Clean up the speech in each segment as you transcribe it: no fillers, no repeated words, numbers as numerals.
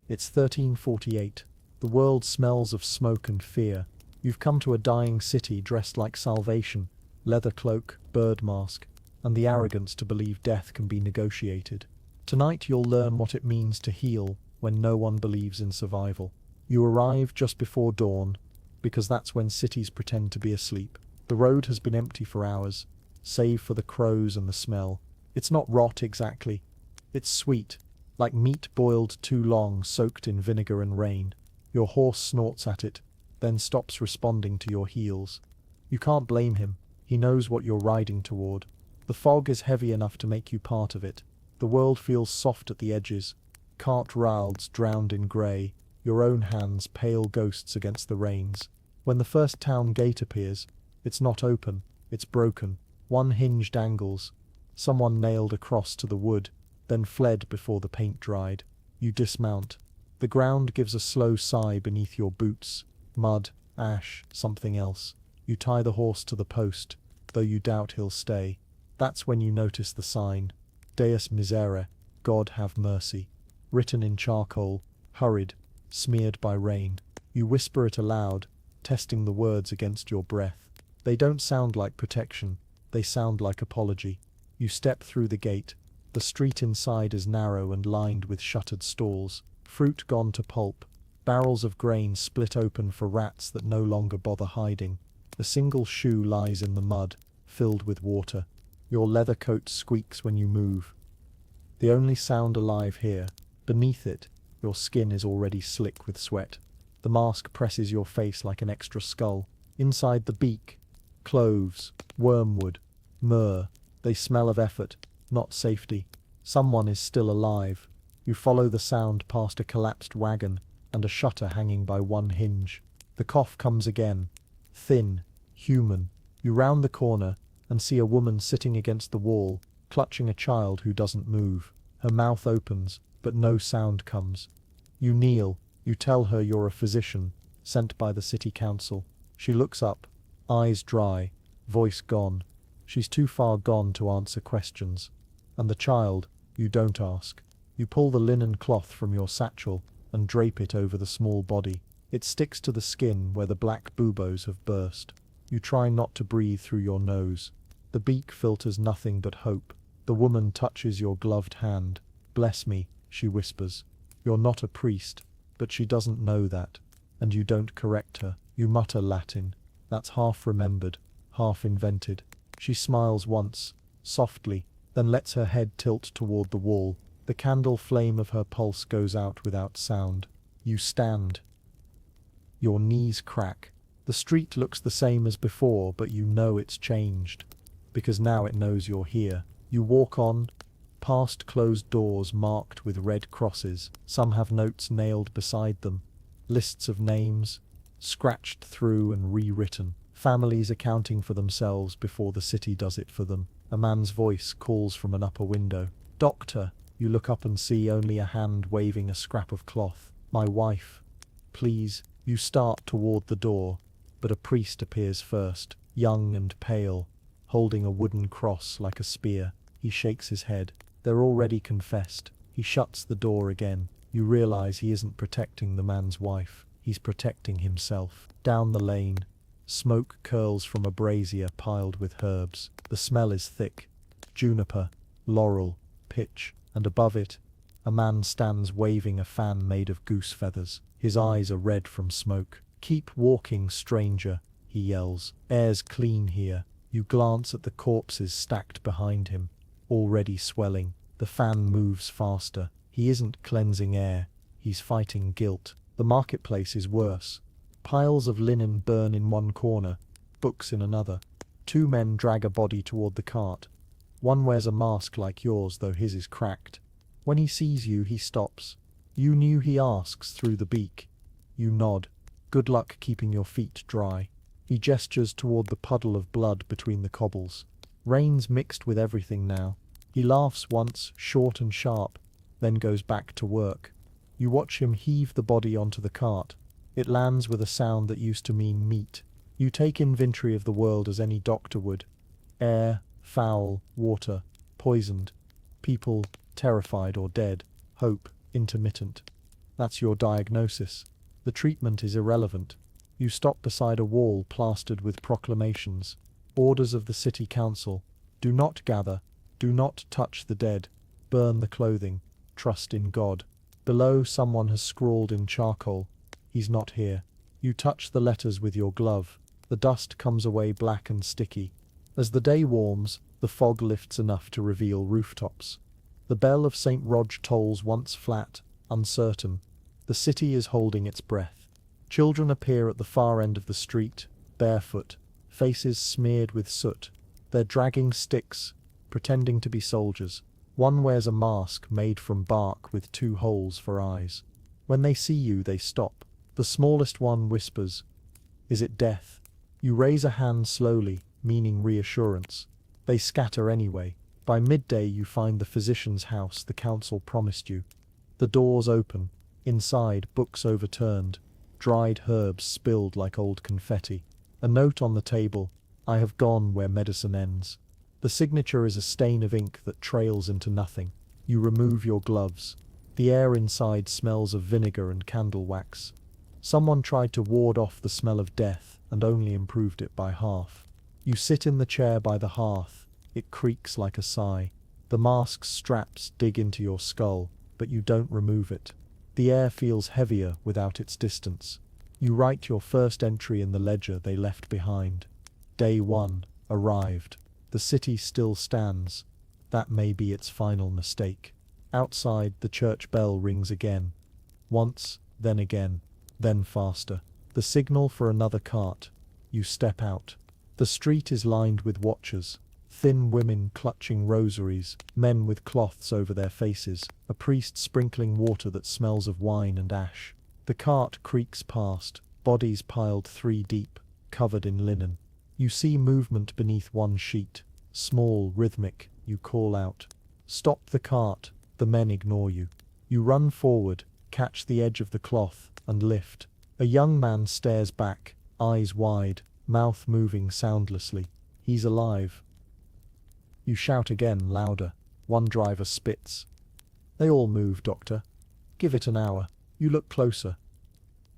It's 1348. The world smells of smoke and fear. You've come to a dying city dressed like salvation, leather cloak, bird mask, and the arrogance to believe death can be negotiated. Tonight you'll learn what it means to heal when no one believes in survival. You arrive just before dawn, because that's when cities pretend to be asleep. The road has been empty for hours, save for the crows and the smell. It's not rot exactly. It's sweet, like meat boiled too long, soaked in vinegar and rain. Your horse snorts at it, then stops responding to your heels. You can't blame him. He knows what you're riding toward. The fog is heavy enough to make you part of it. The world feels soft at the edges. Cart rowels drowned in grey, your own hands pale ghosts against the reins. When the first town gate appears, it's not open, it's broken. One hinge dangles. Someone nailed a cross to the wood, then fled before the paint dried. You dismount. The ground gives a slow sigh beneath your boots. Mud, ash, something else. You tie the horse to the post, though you doubt he'll stay. That's when you notice the sign. Deus misere, God have mercy. Written in charcoal, hurried, smeared by rain. You whisper it aloud, testing the words against your breath. They don't sound like protection, they sound like apology. You step through the gate. The street inside is narrow and lined with shuttered stalls. Fruit gone to pulp. Barrels of grain split open for rats that no longer bother hiding. A single shoe lies in the mud, filled with water. Your leather coat squeaks when you move. The only sound alive here. Beneath it, your skin is already slick with sweat. The mask presses your face like an extra skull. Inside the beak, cloves, wormwood, myrrh. They smell of effort, not safety. Someone is still alive. You follow the sound past a collapsed wagon and a shutter hanging by one hinge. The cough comes again. Thin, human. You round the corner and see a woman sitting against the wall, clutching a child who doesn't move. Her mouth opens, but no sound comes. You kneel. You tell her you're a physician, sent by the city council. She looks up, eyes dry, voice gone. She's too far gone to answer questions. And the child, you don't ask. You pull the linen cloth from your satchel and drape it over the small body. It sticks to the skin where the black buboes have burst. You try not to breathe through your nose. The beak filters nothing but hope. The woman touches your gloved hand. Bless me, she whispers. You're not a priest, but she doesn't know that, and you don't correct her. You mutter Latin. That's half remembered, half invented. She smiles once, softly, then lets her head tilt toward the wall. The candle flame of her pulse goes out without sound. You stand. Your knees crack. The street looks the same as before, but you know it's changed, because now it knows you're here. You walk on, past closed doors marked with red crosses. Some have notes nailed beside them, lists of names, scratched through and rewritten. Families accounting for themselves before the city does it for them. A man's voice calls from an upper window. Doctor. You look up and see only a hand waving a scrap of cloth. My wife. Please. You start toward the door, but a priest appears first, young and pale, holding a wooden cross like a spear. He shakes his head. They're already confessed. He shuts the door again. You realize he isn't protecting the man's wife. He's protecting himself. Down the lane, smoke curls from a brazier piled with herbs. The smell is thick. Juniper, laurel, pitch, and above it, a man stands waving a fan made of goose feathers. His eyes are red from smoke. Keep walking, stranger, he yells. Air's clean here. You glance at the corpses stacked behind him, already swelling. The fan moves faster. He isn't cleansing air. He's fighting guilt. The marketplace is worse. Piles of linen burn in one corner, books in another. Two men drag a body toward the cart. One wears a mask like yours, though his is cracked. When he sees you, he stops. You knew, he asks through the beak. You nod. Good luck keeping your feet dry. He gestures toward the puddle of blood between the cobbles. Rain's mixed with everything now. He laughs once, short and sharp, then goes back to work. You watch him heave the body onto the cart. It lands with a sound that used to mean meat. You take inventory of the world as any doctor would. Air, foul, water, poisoned. People, terrified or dead. Hope, intermittent. That's your diagnosis. The treatment is irrelevant. You stop beside a wall plastered with proclamations. Orders of the city council. Do not gather. Do not touch the dead. Burn the clothing. Trust in God. Below, someone has scrawled in charcoal. He's not here. You touch the letters with your glove. The dust comes away black and sticky. As the day warms, the fog lifts enough to reveal rooftops. The bell of St. Rog tolls once flat, uncertain. The city is holding its breath. Children appear at the far end of the street, barefoot, faces smeared with soot. They're dragging sticks, pretending to be soldiers. One wears a mask made from bark with 2 holes for eyes. When they see you, they stop. The smallest one whispers, "Is it death?" You raise a hand slowly, meaning reassurance. They scatter anyway. By midday you find the physician's house the council promised you. The doors open. Inside, books overturned. Dried herbs spilled like old confetti. A note on the table, "I have gone where medicine ends." The signature is a stain of ink that trails into nothing. You remove your gloves. The air inside smells of vinegar and candle wax. Someone tried to ward off the smell of death and only improved it by half. You sit in the chair by the hearth. It creaks like a sigh. The mask's straps dig into your skull, but you don't remove it. The air feels heavier without its distance. You write your first entry in the ledger they left behind. Day 1, arrived. The city still stands. That may be its final mistake. Outside, the church bell rings again. Once, then again, then faster. The signal for another cart. You step out. The street is lined with watchers. Thin women clutching rosaries, men with cloths over their faces, a priest sprinkling water that smells of wine and ash. The cart creaks past, bodies piled 3 deep, covered in linen. You see movement beneath one sheet. Small, rhythmic, you call out. Stop the cart. The men ignore you. You run forward, catch the edge of the cloth, and lift. A young man stares back, eyes wide, mouth moving soundlessly. He's alive. You shout again, louder. One driver spits. "They all move, doctor. Give it an hour." You look closer.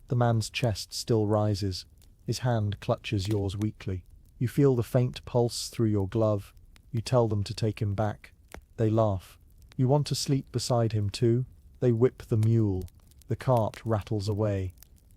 The man's chest still rises. His hand clutches yours weakly. You feel the faint pulse through your glove. You tell them to take him back. They laugh. You want to sleep beside him too? They whip the mule. The cart rattles away.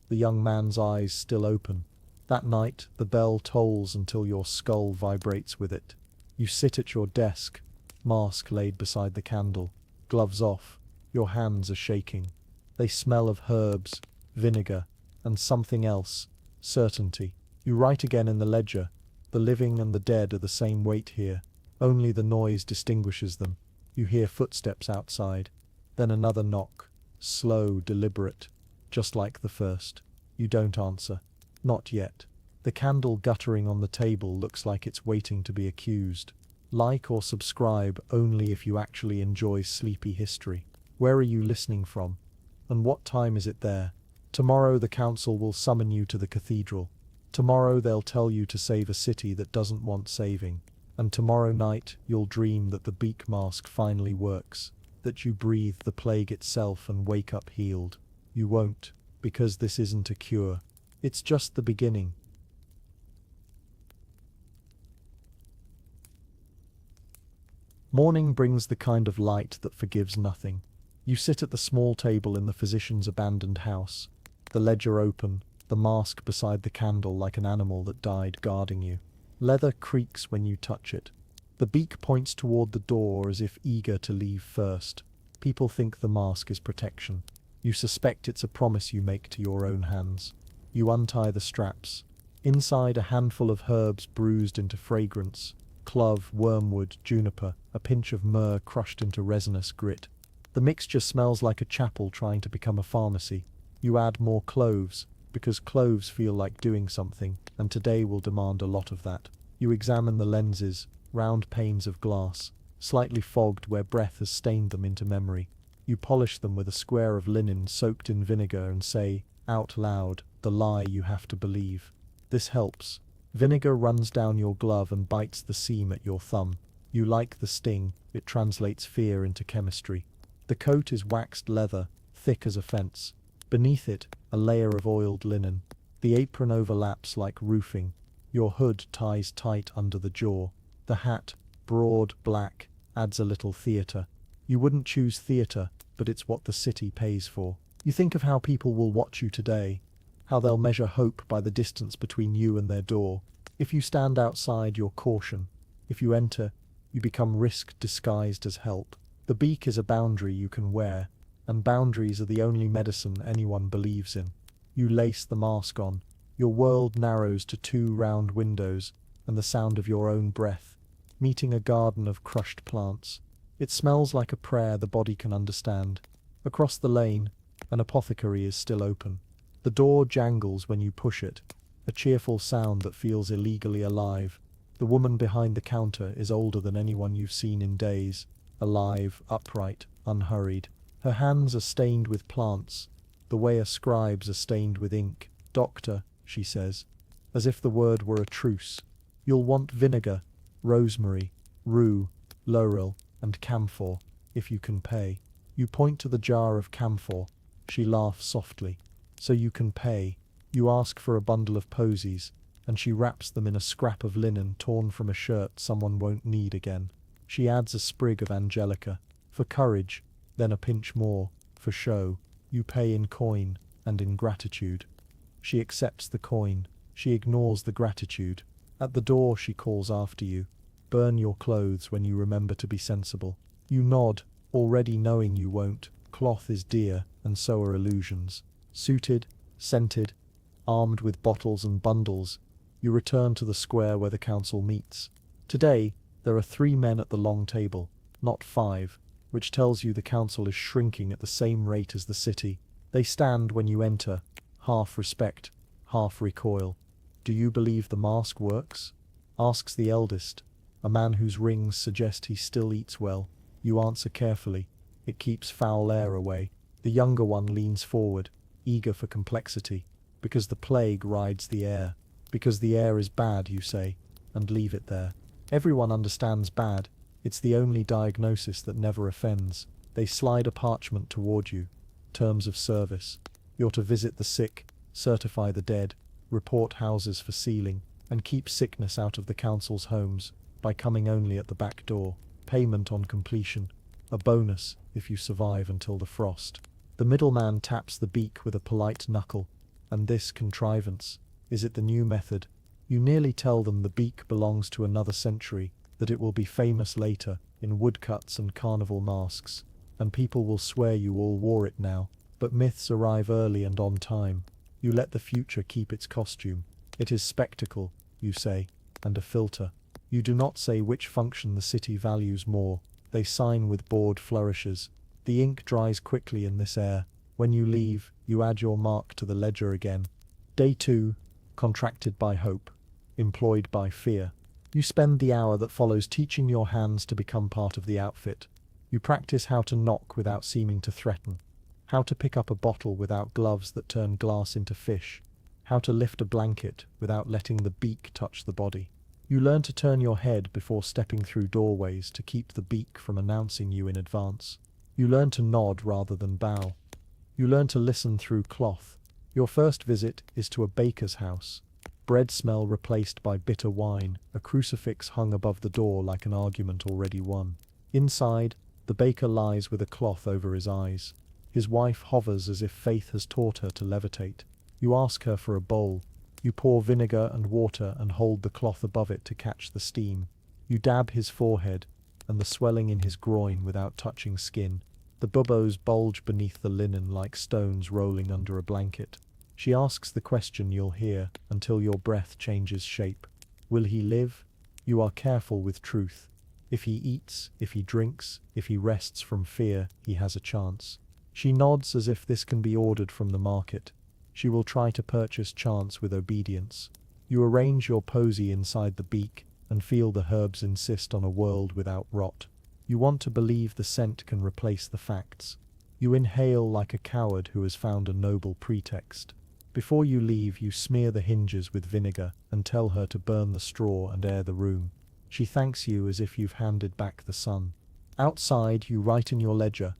The young man's eyes still open. That night, the bell tolls until your skull vibrates with it. You sit at your desk, mask laid beside the candle, gloves off. Your hands are shaking. They smell of herbs, vinegar, and something else, certainty. You write again in the ledger. The living and the dead are the same weight here. Only the noise distinguishes them. You hear footsteps outside. Then another knock. Slow, deliberate. Just like the first. You don't answer. Not yet. The candle guttering on the table looks like it's waiting to be accused. Like or subscribe only if you actually enjoy sleepy history. Where are you listening from? And what time is it there? Tomorrow the council will summon you to the cathedral. Tomorrow they'll tell you to save a city that doesn't want saving. And tomorrow night you'll dream that the beak mask finally works, that you breathe the plague itself and wake up healed. You won't, because this isn't a cure. It's just the beginning. Morning brings the kind of light that forgives nothing. You sit at the small table in the physician's abandoned house, the ledger open, the mask beside the candle like an animal that died guarding you. Leather creaks when you touch it. The beak points toward the door as if eager to leave first. People think the mask is protection. You suspect it's a promise you make to your own hands. You untie the straps. Inside, a handful of herbs bruised into fragrance. Clove, wormwood, juniper, a pinch of myrrh crushed into resinous grit. The mixture smells like a chapel trying to become a pharmacy. You add more cloves, because cloves feel like doing something, and today will demand a lot of that. You examine the lenses, round panes of glass, slightly fogged where breath has stained them into memory. You polish them with a square of linen soaked in vinegar and say, out loud, the lie you have to believe. This helps. Vinegar runs down your glove and bites the seam at your thumb. You like the sting, it translates fear into chemistry. The coat is waxed leather, thick as a fence. Beneath it, a layer of oiled linen. The apron overlaps like roofing. Your hood ties tight under the jaw. The hat, broad, black, adds a little theatre. You wouldn't choose theatre, but it's what the city pays for. You think of how people will watch you today, how they'll measure hope by the distance between you and their door. If you stand outside, you're caution. If you enter, you become risk disguised as help. The beak is a boundary you can wear, and boundaries are the only medicine anyone believes in. You lace the mask on. Your world narrows to 2 round windows and the sound of your own breath, meeting a garden of crushed plants. It smells like a prayer the body can understand. Across the lane, an apothecary is still open. The door jangles when you push it, a cheerful sound that feels illegally alive. The woman behind the counter is older than anyone you've seen in days, alive, upright, unhurried. Her hands are stained with plants, the way a scribe's are stained with ink. "Doctor," she says, as if the word were a truce. "You'll want vinegar, rosemary, rue, laurel, and camphor, if you can pay." You point to the jar of camphor. She laughs softly. "So you can pay." You ask for a bundle of posies, and she wraps them in a scrap of linen torn from a shirt someone won't need again. She adds a sprig of angelica, for courage, then a pinch more, for show. You pay in coin, and in gratitude. She accepts the coin. She ignores the gratitude. At the door she calls after you. "Burn your clothes when you remember to be sensible." You nod, already knowing you won't. Cloth is dear, and so are illusions. Suited, scented, armed with bottles and bundles, you return to the square where the council meets. Today, there are 3 men at the long table, not 5, which tells you the council is shrinking at the same rate as the city. They stand when you enter, half respect, half recoil. "Do you believe the mask works?" asks the eldest, a man whose rings suggest he still eats well. You answer carefully. It keeps foul air away. The younger one leans forward, eager for complexity. "Because the plague rides the air." "Because the air is bad," you say, and leave it there. Everyone understands bad. It's the only diagnosis that never offends. They slide a parchment toward you. Terms of service. You're to visit the sick, certify the dead, report houses for sealing, and keep sickness out of the council's homes by coming only at the back door. Payment on completion. A bonus if you survive until the frost. The middleman taps the beak with a polite knuckle. "And this contrivance, is it the new method?" You nearly tell them the beak belongs to another century, that it will be famous later, in woodcuts and carnival masks, and people will swear you all wore it now. But myths arrive early and on time. You let the future keep its costume. It is spectacle, you say, and a filter. You do not say which function the city values more. They sign with bored flourishes. The ink dries quickly in this air. When you leave, you add your mark to the ledger again. Day 2, contracted by hope, employed by fear. You spend the hour that follows teaching your hands to become part of the outfit. You practice how to knock without seeming to threaten, how to pick up a bottle without gloves that turn glass into fish, how to lift a blanket without letting the beak touch the body. You learn to turn your head before stepping through doorways to keep the beak from announcing you in advance. You learn to nod rather than bow. You learn to listen through cloth. Your first visit is to a baker's house. Bread smell replaced by bitter wine, a crucifix hung above the door like an argument already won. Inside, the baker lies with a cloth over his eyes. His wife hovers as if faith has taught her to levitate. You ask her for a bowl. You pour vinegar and water and hold the cloth above it to catch the steam. You dab his forehead and the swelling in his groin without touching skin. The buboes bulge beneath the linen like stones rolling under a blanket. She asks the question you'll hear until your breath changes shape. Will he live? You are careful with truth. If he eats, if he drinks, if he rests from fear, he has a chance. She nods as if this can be ordered from the market. She will try to purchase chance with obedience. You arrange your posy inside the beak and feel the herbs insist on a world without rot. You want to believe the scent can replace the facts. You inhale like a coward who has found a noble pretext. Before you leave, you smear the hinges with vinegar and tell her to burn the straw and air the room. She thanks you as if you've handed back the sun. Outside, you write in your ledger,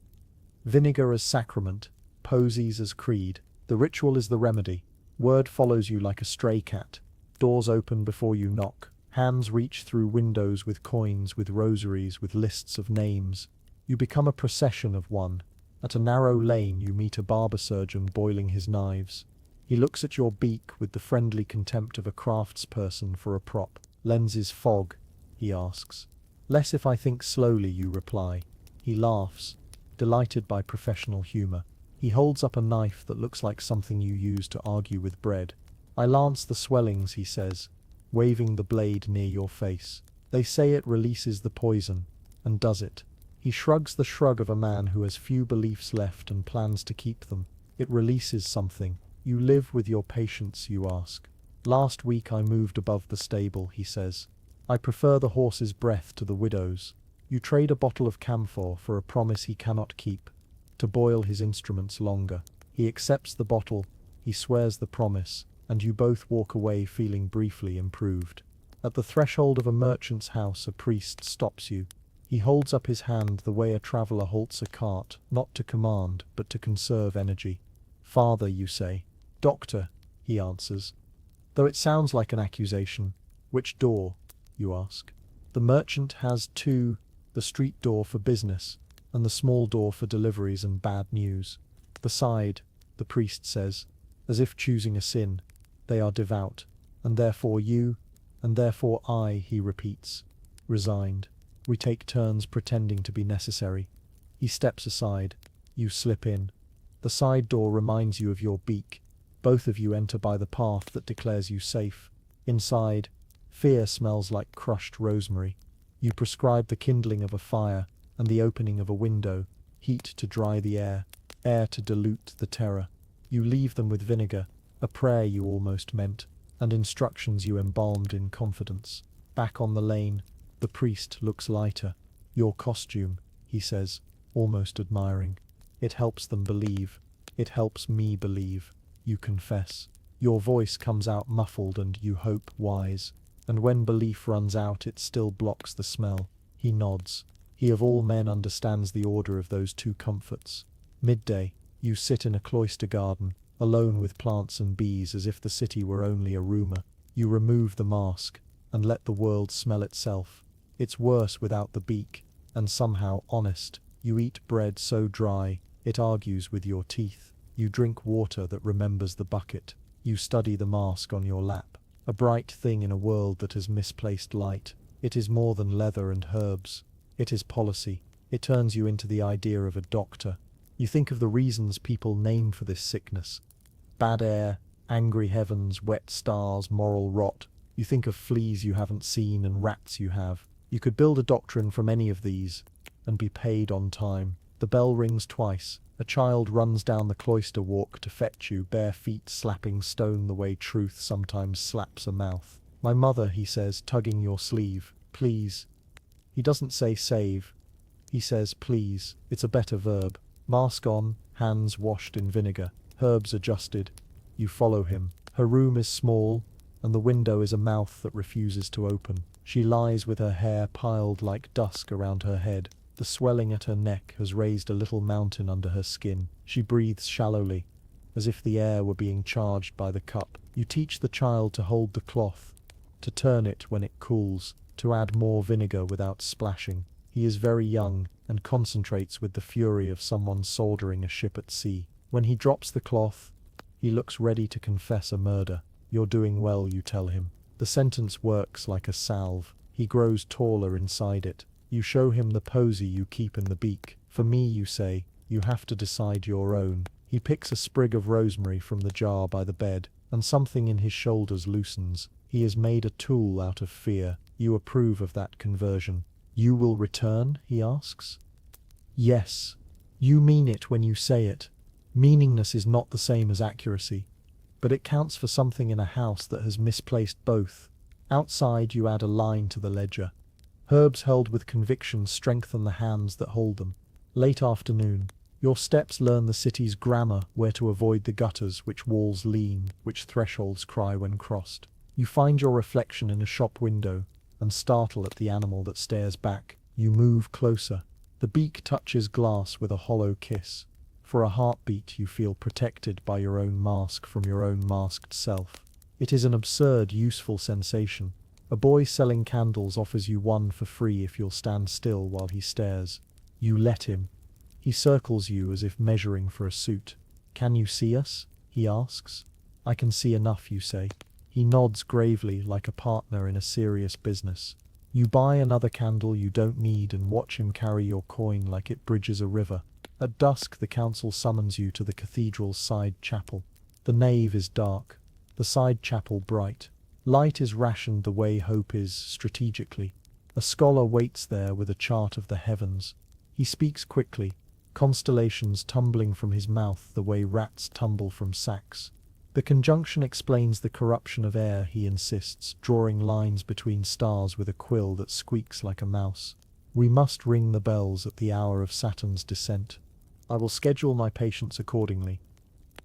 "Vinegar as sacrament, posies as creed. The ritual is the remedy. Word follows you like a stray cat. Doors open before you knock. Hands reach through windows with coins, with rosaries, with lists of names. You become a procession of one. At a narrow lane you meet a barber surgeon boiling his knives. He looks at your beak with the friendly contempt of a craftsperson for a prop. "Lenses fog?" he asks. "Less if I think slowly," you reply. He laughs, delighted by professional humor. He holds up a knife that looks like something you use to argue with bread. "I lance the swellings," he says, waving the blade near your face. "They say it releases the poison." And does it? He shrugs the shrug of a man who has few beliefs left and plans to keep them. "It releases something. You live with your patients," you ask. "Last week I moved above the stable," he says. "I prefer the horse's breath to the widow's." You trade a bottle of camphor for a promise he cannot keep, to boil his instruments longer. He accepts the bottle, he swears the promise, and you both walk away feeling briefly improved. At the threshold of a merchant's house, a priest stops you. He holds up his hand the way a traveler halts a cart, not to command, but to conserve energy. "Father," you say. "Doctor," he answers. Though it sounds like an accusation. "Which door?" you ask. The merchant has two, the street door for business, and the small door for deliveries and bad news. "The side," the priest says, as if choosing a sin. "They are devout, and therefore you, and therefore I," he repeats, resigned. We take turns pretending to be necessary. He steps aside. You slip in. The side door reminds you of your beak. Both of you enter by the path that declares you safe. Inside, fear smells like crushed rosemary. You prescribe the kindling of a fire and the opening of a window, heat to dry the air to dilute the terror. You leave them with vinegar, a prayer you almost meant, and instructions you embalmed in confidence. Back on the lane, the priest looks lighter. "Your costume," he says, almost admiring. "It helps them believe. It helps me believe." You confess. Your voice comes out muffled and, you hope, wise. And when belief runs out, it still blocks the smell. He nods. He of all men understands the order of those two comforts. Midday, you sit in a cloister garden, alone with plants and bees, as if the city were only a rumor. You remove the mask, and let the world smell itself. It's worse without the beak, and somehow honest. You eat bread so dry, it argues with your teeth. You drink water that remembers the bucket. You study the mask on your lap. A bright thing in a world that has misplaced light. It is more than leather and herbs. It is policy. It turns you into the idea of a doctor. You think of the reasons people name for this sickness. Bad air, angry heavens, wet stars, moral rot. You think of fleas you haven't seen and rats you have. You could build a doctrine from any of these, and be paid on time. The bell rings twice. A child runs down the cloister walk to fetch you, bare feet slapping stone the way truth sometimes slaps a mouth. "My mother," he says, tugging your sleeve. "Please." He doesn't say save. He says please. It's a better verb. Mask on, hands washed in vinegar, herbs adjusted. You follow him. Her room is small, and the window is a mouth that refuses to open. She lies with her hair piled like dusk around her head. The swelling at her neck has raised a little mountain under her skin. She breathes shallowly, as if the air were being charged by the cup. You teach the child to hold the cloth, to turn it when it cools, to add more vinegar without splashing. He is very young, and concentrates with the fury of someone soldering a ship at sea. When he drops the cloth, he looks ready to confess a murder. "You're doing well," you tell him. The sentence works like a salve. He grows taller inside it. You show him the posy you keep in the beak. "For me," you say, "you have to decide your own." He picks a sprig of rosemary from the jar by the bed, and something in his shoulders loosens. He has made a tool out of fear. You approve of that conversion. "You will return?" he asks. "Yes. You mean it when you say it. Meaningness is not the same as accuracy, but it counts for something in a house that has misplaced both." Outside, you add a line to the ledger. "Herbs held with conviction strengthen the hands that hold them." Late afternoon. Your steps learn the city's grammar, where to avoid the gutters, which walls lean, which thresholds cry when crossed. You find your reflection in a shop window, and startle at the animal that stares back. You move closer. The beak touches glass with a hollow kiss. For a heartbeat you feel protected by your own mask from your own masked self. It is an absurd, useful sensation. A boy selling candles offers you one for free if you'll stand still while he stares. You let him. He circles you as if measuring for a suit. "Can you see us?" he asks. "I can see enough," you say. He nods gravely like a partner in a serious business. You buy another candle you don't need and watch him carry your coin like it bridges a river. At dusk the council summons you to the cathedral's side chapel. The nave is dark, the side chapel bright. Light is rationed the way hope is, strategically. A scholar waits there with a chart of the heavens. He speaks quickly, constellations tumbling from his mouth the way rats tumble from sacks. The conjunction explains the corruption of air, he insists, drawing lines between stars with a quill that squeaks like a mouse. "We must ring the bells at the hour of Saturn's descent. I will schedule my patience accordingly,"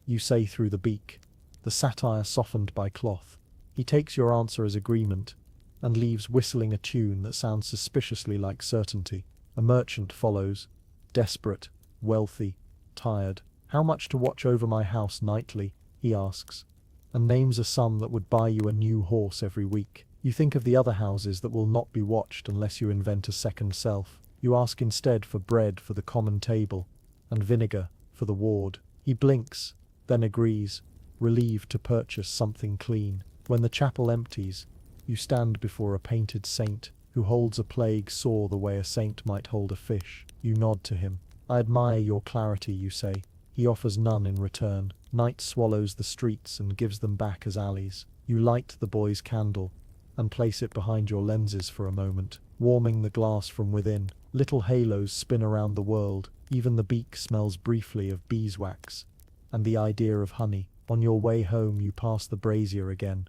you say through the beak, the satire softened by cloth. He takes your answer as agreement, and leaves whistling a tune that sounds suspiciously like certainty. A merchant follows, desperate, wealthy, tired. "How much to watch over my house nightly?" he asks, and names a sum that would buy you a new horse every week. You think of the other houses that will not be watched unless you invent a second self. You ask instead for bread for the common table, and vinegar for the ward. He blinks, then agrees, relieved to purchase something clean. When the chapel empties, you stand before a painted saint who holds a plague sore the way a saint might hold a fish. You nod to him. "I admire your clarity," you say. He offers none in return. Night swallows the streets and gives them back as alleys. You light the boy's candle and place it behind your lenses for a moment, warming the glass from within. Little halos spin around the world. Even the beak smells briefly of beeswax and the idea of honey. On your way home you pass the brazier again,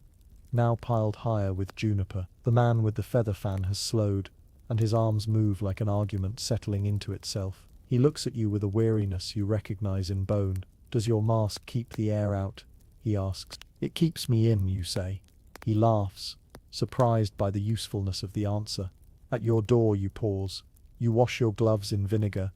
now piled higher with juniper. The man with the feather fan has slowed, and his arms move like an argument settling into itself. He looks at you with a weariness you recognize in bone. "Does your mask keep the air out?" he asks. "It keeps me in," you say. He laughs, surprised by the usefulness of the answer. At your door you pause. You wash your gloves in vinegar,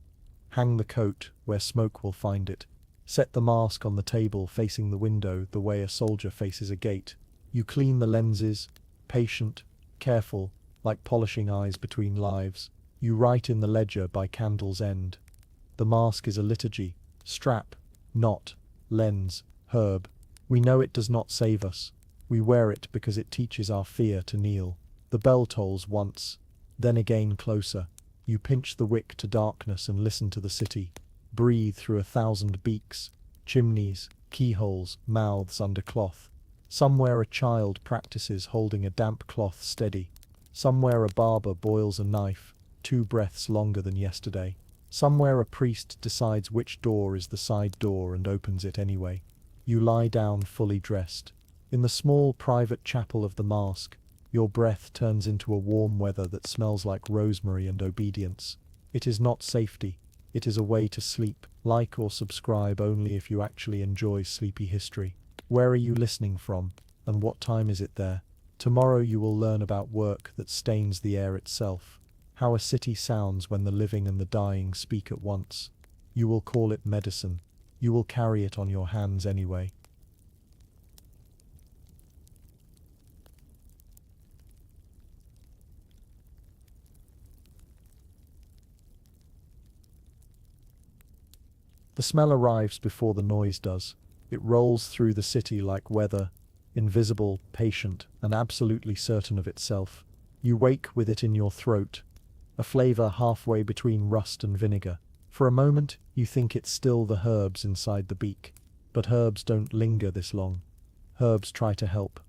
hang the coat where smoke will find it, set the mask on the table facing the window the way a soldier faces a gate. You clean the lenses, patient, careful, like polishing eyes between lives. You write in the ledger by candle's end. The mask is a liturgy: strap, knot, lens, herb. We know it does not save us. We wear it because it teaches our fear to kneel. The bell tolls once, then again closer. You pinch the wick to darkness and listen to the city. Breathe through 1,000 beaks, chimneys, keyholes, mouths under cloth. Somewhere a child practices holding a damp cloth steady. Somewhere a barber boils a knife, 2 breaths longer than yesterday. Somewhere a priest decides which door is the side door and opens it anyway. You lie down fully dressed. In the small private chapel of the mask, your breath turns into a warm weather that smells like rosemary and obedience. It is not safety. It is a way to sleep. Like or subscribe only if you actually enjoy sleepy history. Where are you listening from, and what time is it there? Tomorrow you will learn about work that stains the air itself. How a city sounds when the living and the dying speak at once. You will call it medicine. You will carry it on your hands anyway. The smell arrives before the noise does. It rolls through the city like weather, invisible, patient, and absolutely certain of itself. You wake with it in your throat, a flavor halfway between rust and vinegar. For a moment, you think it's still the herbs inside the beak. But herbs don't linger this long. Herbs try to help.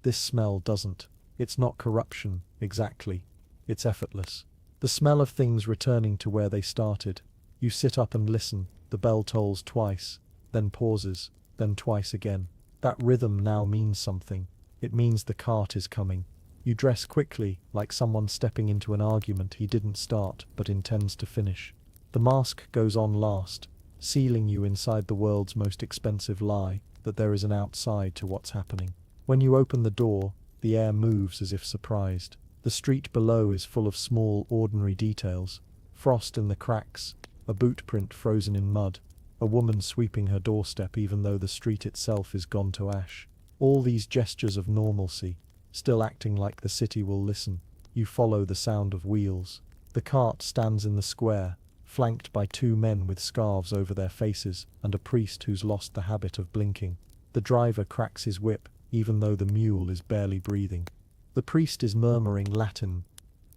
This smell doesn't. It's not corruption, exactly. It's effortless. The smell of things returning to where they started. You sit up and listen. The bell tolls twice, then pauses, then twice again. That rhythm now means something. It means the cart is coming. You dress quickly, like someone stepping into an argument he didn't start but intends to finish. The mask goes on last, sealing you inside the world's most expensive lie, that there is an outside to what's happening. When you open the door, the air moves as if surprised. The street below is full of small, ordinary details. Frost in the cracks, a boot print frozen in mud, A woman sweeping her doorstep even though the street itself is gone to ash. All these gestures of normalcy, still acting like the city will listen. You follow the sound of wheels. The cart stands in the square, flanked by two men with scarves over their faces and a priest who's lost the habit of blinking. The driver cracks his whip, even though the mule is barely breathing. The priest is murmuring Latin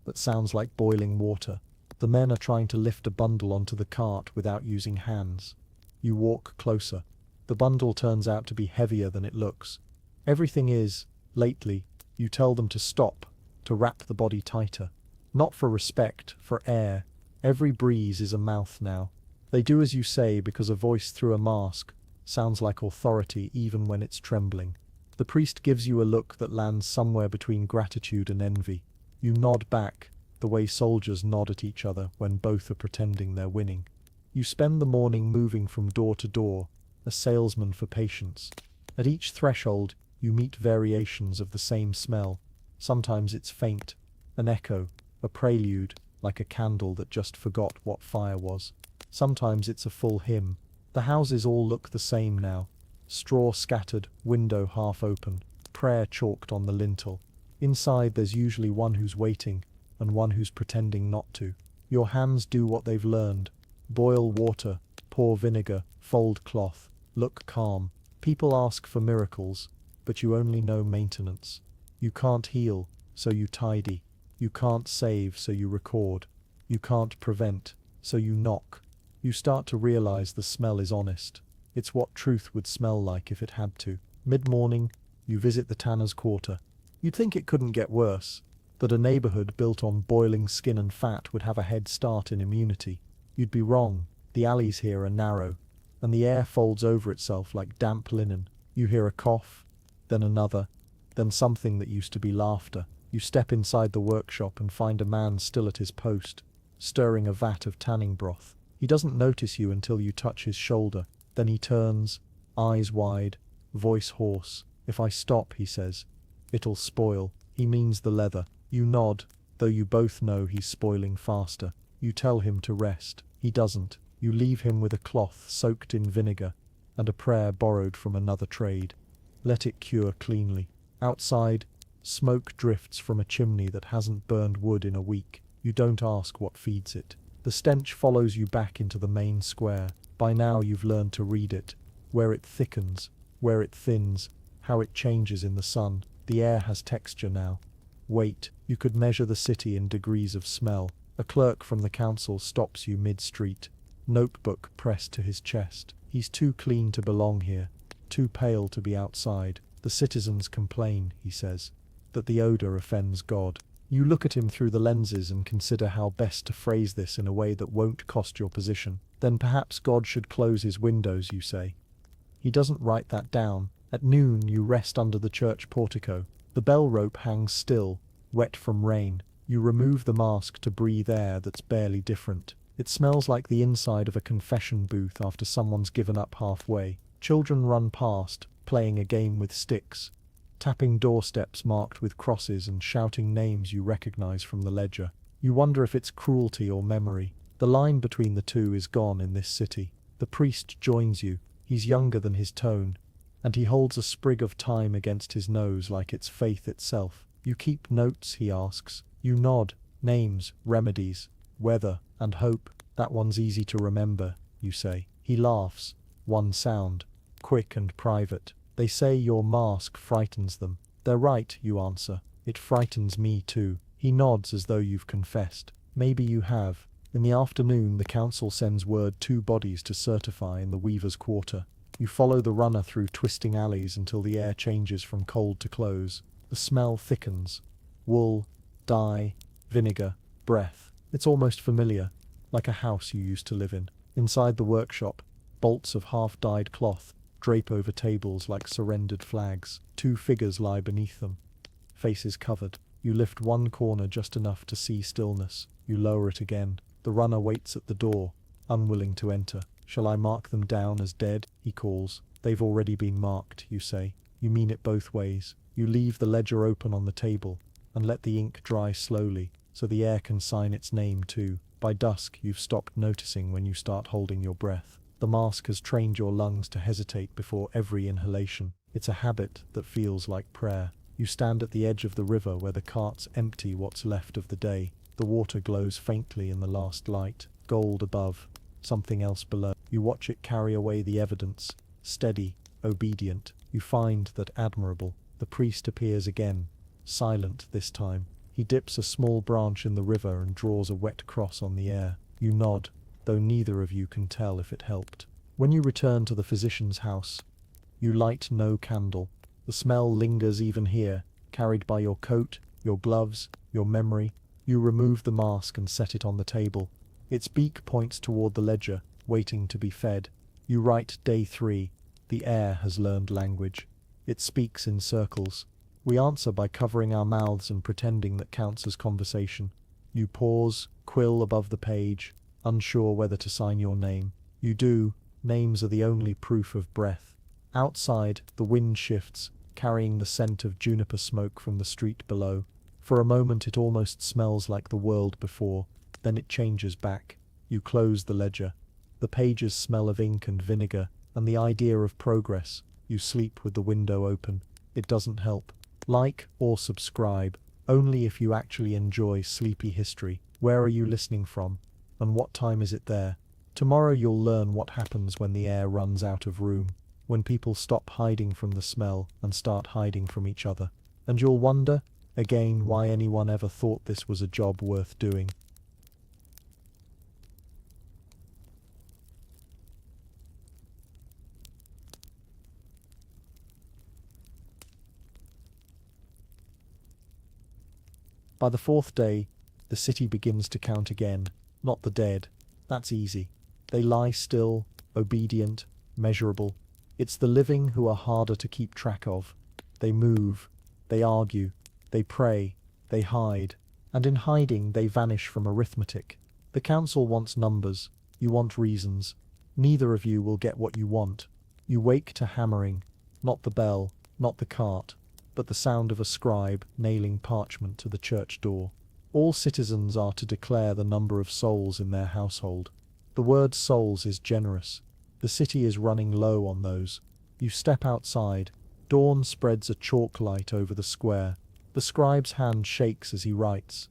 that sounds like boiling water. The men are trying to lift a bundle onto the cart without using hands. You walk closer. The bundle turns out to be heavier than it looks. Everything is, lately, you tell them to stop, to wrap the body tighter. Not for respect, for air. Every breeze is a mouth now. They do as you say because a voice through a mask sounds like authority even when it's trembling. The priest gives you a look that lands somewhere between gratitude and envy. You nod back, the way soldiers nod at each other when both are pretending they're winning. You spend the morning moving from door to door, a salesman for patience. At each threshold, you meet variations of the same smell. Sometimes it's faint, an echo, a prelude, like a candle that just forgot what fire was. Sometimes it's a full hymn. The houses all look the same now. Straw scattered, window half open, prayer chalked on the lintel. Inside there's usually one who's waiting, and one who's pretending not to. Your hands do what they've learned. Boil water, pour vinegar, fold cloth, look calm. People ask for miracles, but you only know maintenance. You can't heal, so you tidy. You can't save, so you record. You can't prevent, so you knock. You start to realize the smell is honest. It's what truth would smell like if it had to. Mid-morning, you visit the tanner's quarter. You'd think it couldn't get worse, that a neighborhood built on boiling skin and fat would have a head start in immunity. You'd be wrong. The alleys here are narrow, and the air folds over itself like damp linen. You hear a cough, then another, then something that used to be laughter. You step inside the workshop and find a man still at his post, stirring a vat of tanning broth. He doesn't notice you until you touch his shoulder. Then he turns, eyes wide, voice hoarse. "If I stop," he says, "it'll spoil." He means the leather. You nod, though you both know he's spoiling faster. You tell him to rest. He doesn't. You leave him with a cloth soaked in vinegar and a prayer borrowed from another trade. Let it cure cleanly. Outside, smoke drifts from a chimney that hasn't burned wood in a week. You don't ask what feeds it. The stench follows you back into the main square. By now you've learned to read it. Where it thickens, where it thins, how it changes in the sun. The air has texture now. Wait, you could measure the city in degrees of smell. A clerk from the council stops you mid-street, notebook pressed to his chest. He's too clean to belong here, too pale to be outside. The citizens complain, he says, that the odor offends God. You look at him through the lenses and consider how best to phrase this in a way that won't cost your position. Then perhaps God should close his windows, you say. He doesn't write that down. At noon you rest under the church portico. The bell rope hangs still, wet from rain. You remove the mask to breathe air that's barely different. It smells like the inside of a confession booth after someone's given up halfway. Children run past, playing a game with sticks, tapping doorsteps marked with crosses and shouting names you recognize from the ledger. You wonder if it's cruelty or memory. The line between the two is gone in this city. The priest joins you. He's younger than his tone, and he holds a sprig of thyme against his nose like it's faith itself. You keep notes, he asks. You nod. Names, remedies, weather, and hope. That one's easy to remember, you say. He laughs. One sound, quick and private. They say your mask frightens them. They're right, you answer. It frightens me too. He nods as though you've confessed. Maybe you have. In the afternoon, the council sends word 2 bodies to certify in the weaver's quarter. You follow the runner through twisting alleys until the air changes from cold to close. The smell thickens. Wool, dye, vinegar, breath. It's almost familiar, like a house you used to live in. Inside the workshop, bolts of half-dyed cloth drape over tables like surrendered flags. 2 figures lie beneath them, faces covered. You lift one corner just enough to see stillness. You lower it again. The runner waits at the door, unwilling to enter. "Shall I mark them down as dead?" he calls. "They've already been marked," you say. You mean it both ways. You leave the ledger open on the table and let the ink dry slowly, so the air can sign its name too. By dusk, you've stopped noticing when you start holding your breath. The mask has trained your lungs to hesitate before every inhalation. It's a habit that feels like prayer. You stand at the edge of the river where the carts empty what's left of the day. The water glows faintly in the last light, gold above, something else below. You watch it carry away the evidence, steady, obedient. You find that admirable. The priest appears again, silent this time. He dips a small branch in the river and draws a wet cross on the air. You nod, though neither of you can tell if it helped. When you return to the physician's house, you light no candle. The smell lingers even here, carried by your coat, your gloves, your memory. You remove the mask and set it on the table. Its beak points toward the ledger, waiting to be fed. You write day 3. The air has learned language. It speaks in circles. We answer by covering our mouths and pretending that counts as conversation. You pause, quill above the page, unsure whether to sign your name. You do. Names are the only proof of breath. Outside, the wind shifts, carrying the scent of juniper smoke from the street below. For a moment it almost smells like the world before, then it changes back. You close the ledger. The pages smell of ink and vinegar, and the idea of progress. You sleep with the window open. It doesn't help. Like or subscribe, only if you actually enjoy sleepy history. Where are you listening from? And what time is it there? Tomorrow you'll learn what happens when the air runs out of room, when people stop hiding from the smell and start hiding from each other. And you'll wonder, again, why anyone ever thought this was a job worth doing. By the 4th day, the city begins to count again, not the dead. That's easy. They lie still, obedient, measurable. It's the living who are harder to keep track of. They move, they argue, they pray, they hide, and in hiding they vanish from arithmetic. The council wants numbers, you want reasons. Neither of you will get what you want. You wake to hammering, not the bell, not the cart, but the sound of a scribe nailing parchment to the church door. All citizens are to declare the number of souls in their household. The word souls is generous. The city is running low on those. You step outside. Dawn spreads a chalk light over the square. The scribe's hand shakes as he writes.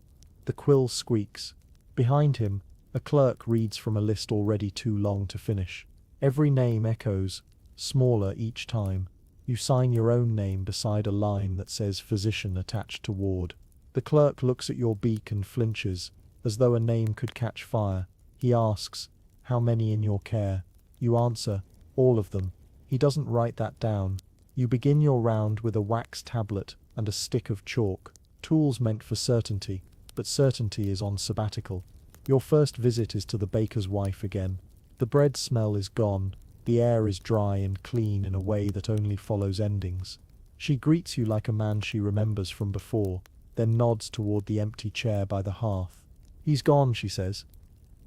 The quill squeaks. Behind him, a clerk reads from a list already too long to finish. Every name echoes, smaller each time. You sign your own name beside a line that says physician attached to ward. The clerk looks at your beak and flinches, as though a name could catch fire. He asks, how many in your care? You answer, all of them. He doesn't write that down. You begin your round with a wax tablet and a stick of chalk, tools meant for certainty, but certainty is on sabbatical. Your first visit is to the baker's wife again. The bread smell is gone. The air is dry and clean in a way that only follows endings. She greets you like a man she remembers from before, then nods toward the empty chair by the hearth. He's gone, she says.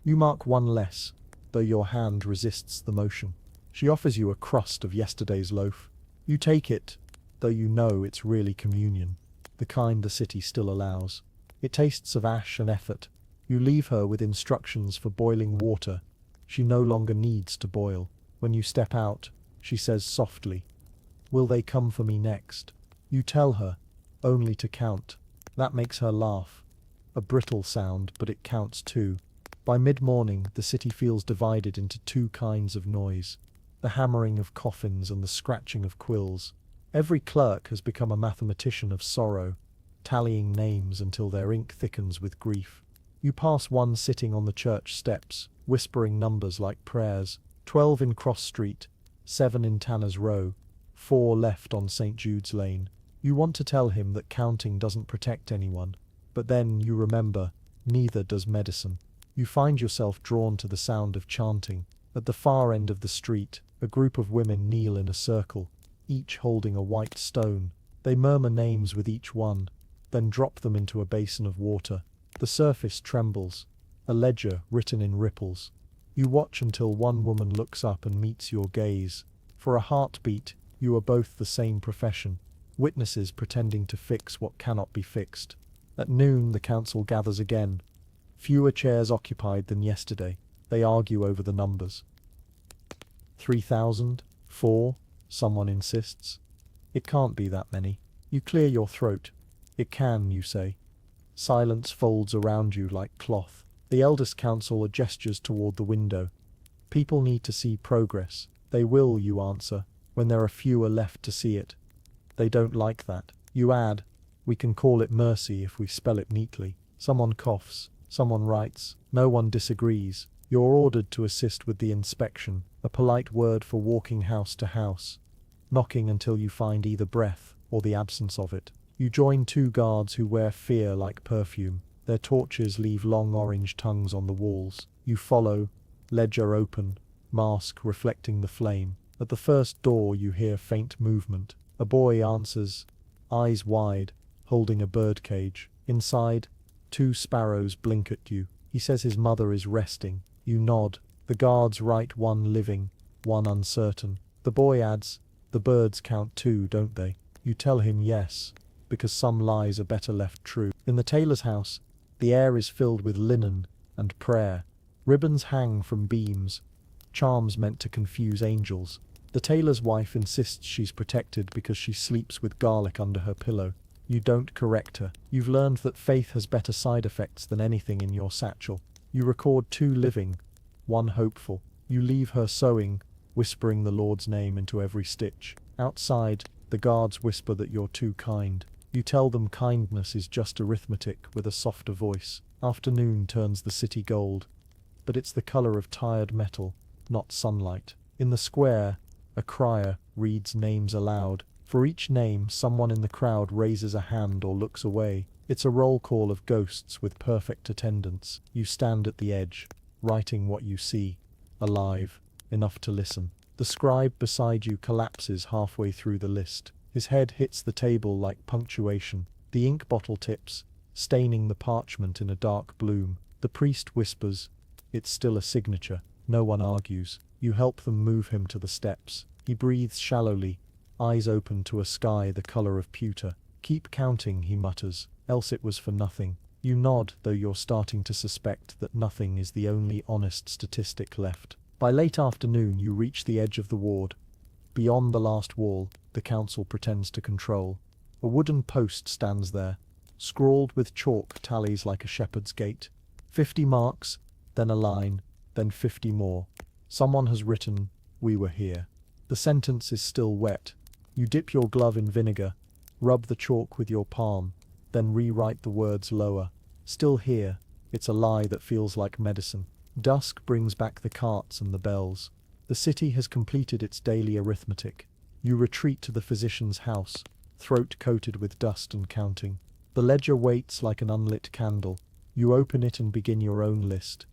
You mark one less, though your hand resists the motion. She offers you a crust of yesterday's loaf. You take it, though you know it's really communion, the kind the city still allows. It tastes of ash and effort. You leave her with instructions for boiling water. She no longer needs to boil. When you step out, she says softly, will they come for me next? You tell her, only to count. That makes her laugh. A brittle sound, but it counts too. By mid-morning, the city feels divided into two kinds of noise, the hammering of coffins and the scratching of quills. Every clerk has become a mathematician of sorrow, tallying names until their ink thickens with grief. You pass one sitting on the church steps, whispering numbers like prayers. 12 in Cross Street, 7 in Tanner's Row, 4 left on St. Jude's Lane. You want to tell him that counting doesn't protect anyone, but then you remember, neither does medicine. You find yourself drawn to the sound of chanting. At the far end of the street, a group of women kneel in a circle, each holding a white stone. They murmur names with each one, then drop them into a basin of water. The surface trembles, a ledger written in ripples. You watch until one woman looks up and meets your gaze. For a heartbeat, you are both the same profession, witnesses pretending to fix what cannot be fixed. At noon, the council gathers again. Fewer chairs occupied than yesterday. They argue over the numbers. 3,000? 4? Someone insists. It can't be that many. You clear your throat. It can, you say. Silence folds around you like cloth. The eldest counselor gestures toward the window. People need to see progress. They will, you answer, when there are fewer left to see it. They don't like that. You add, we can call it mercy if we spell it neatly. Someone coughs. Someone writes. No one disagrees. You're ordered to assist with the inspection, a polite word for walking house to house, knocking until you find either breath or the absence of it. You join two guards who wear fear like perfume. Their torches leave long orange tongues on the walls. You follow, ledger open, mask reflecting the flame. At the first door you hear faint movement. A boy answers, eyes wide, holding a birdcage. Inside, two sparrows blink at you. He says his mother is resting. You nod. The guards write one living, one uncertain. The boy adds, the birds count too, don't they? You tell him yes, because some lies are better left true. In the tailor's house, the air is filled with linen and prayer. Ribbons hang from beams, charms meant to confuse angels. The tailor's wife insists she's protected because she sleeps with garlic under her pillow. You don't correct her. You've learned that faith has better side effects than anything in your satchel. You record two living, one hopeful. You leave her sewing, whispering the Lord's name into every stitch. Outside, the guards whisper that you're too kind. You tell them kindness is just arithmetic with a softer voice. Afternoon turns the city gold, but it's the color of tired metal, not sunlight. In the square, a crier reads names aloud. For each name, someone in the crowd raises a hand or looks away. It's a roll call of ghosts with perfect attendance. You stand at the edge, writing what you see, alive, enough to listen. The scribe beside you collapses halfway through the list. His head hits the table like punctuation. The ink bottle tips, staining the parchment in a dark bloom. The priest whispers, it's still a signature. No one argues. You help them move him to the steps. He breathes shallowly, eyes open to a sky the color of pewter. Keep counting, he mutters, else it was for nothing. You nod, though you're starting to suspect that nothing is the only honest statistic left. By late afternoon you reach the edge of the ward. Beyond the last wall, the council pretends to control. A wooden post stands there, scrawled with chalk tallies like a shepherd's gate. 50 marks, then a line, then 50 more. Someone has written, we were here. The sentence is still wet. You dip your glove in vinegar, rub the chalk with your palm, then rewrite the words lower. Still here. It's a lie that feels like medicine. Dusk brings back the carts and the bells. The city has completed its daily arithmetic. You retreat to the physician's house, throat coated with dust and counting. The ledger waits like an unlit candle. You open it and begin your own list.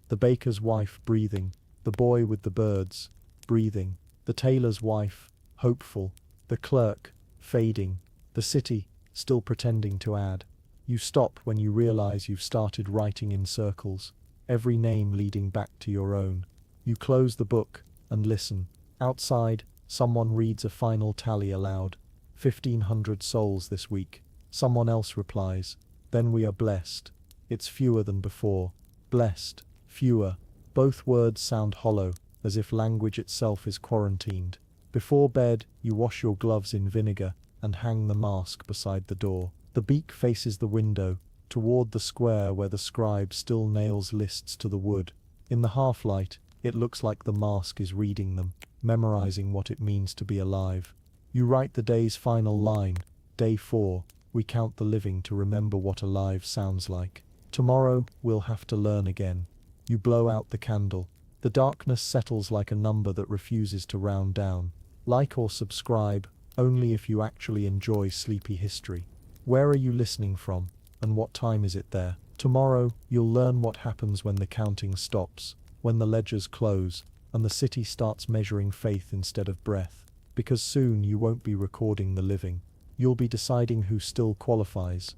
The baker's wife breathing, the boy with the birds, breathing, the tailor's wife, hopeful, the clerk, fading, the city, still pretending to add. You stop when you realize you've started writing in circles, every name leading back to your own. You close the book and listen. Outside, someone reads a final tally aloud. 1,500 souls this week. Someone else replies, then we are blessed. It's fewer than before. Blessed, fewer. Both words sound hollow, as if language itself is quarantined. Before bed, you wash your gloves in vinegar and hang the mask beside the door. The beak faces the window, toward the square where the scribe still nails lists to the wood. In the half-light, it looks like the mask is reading them, memorizing what it means to be alive. You write the day's final line, day 4. We count the living to remember what alive sounds like. Tomorrow, we'll have to learn again. You blow out the candle. The darkness settles like a number that refuses to round down. Like or subscribe, only if you actually enjoy sleepy history. Where are you listening from, and what time is it there? Tomorrow, you'll learn what happens when the counting stops, when the ledgers close, and the city starts measuring faith instead of breath. Because soon you won't be recording the living. You'll be deciding who still qualifies.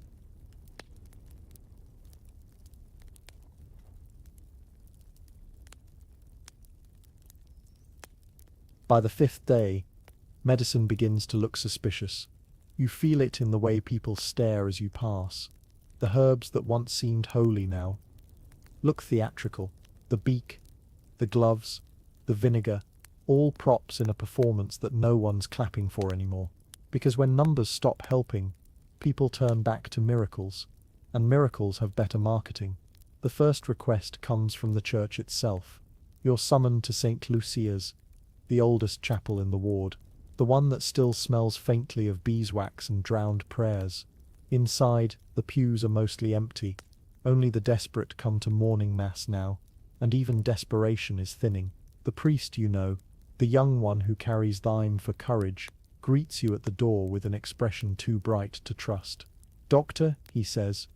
By the 5th day, medicine begins to look suspicious. You feel it in the way people stare as you pass. The herbs that once seemed holy now look theatrical. The beak, the gloves, the vinegar, All props in a performance that no one's clapping for anymore. Because when numbers stop helping, people turn back to miracles. And miracles have better marketing. The first request comes from the church itself. You're summoned to St. Lucia's, the oldest chapel in the ward, the one that still smells faintly of beeswax and drowned prayers. Inside, the pews are mostly empty. Only the desperate come to morning mass now, and even desperation is thinning. The priest, you know, the young one who carries thine for courage, greets you at the door with an expression too bright to trust. "Doctor," he says,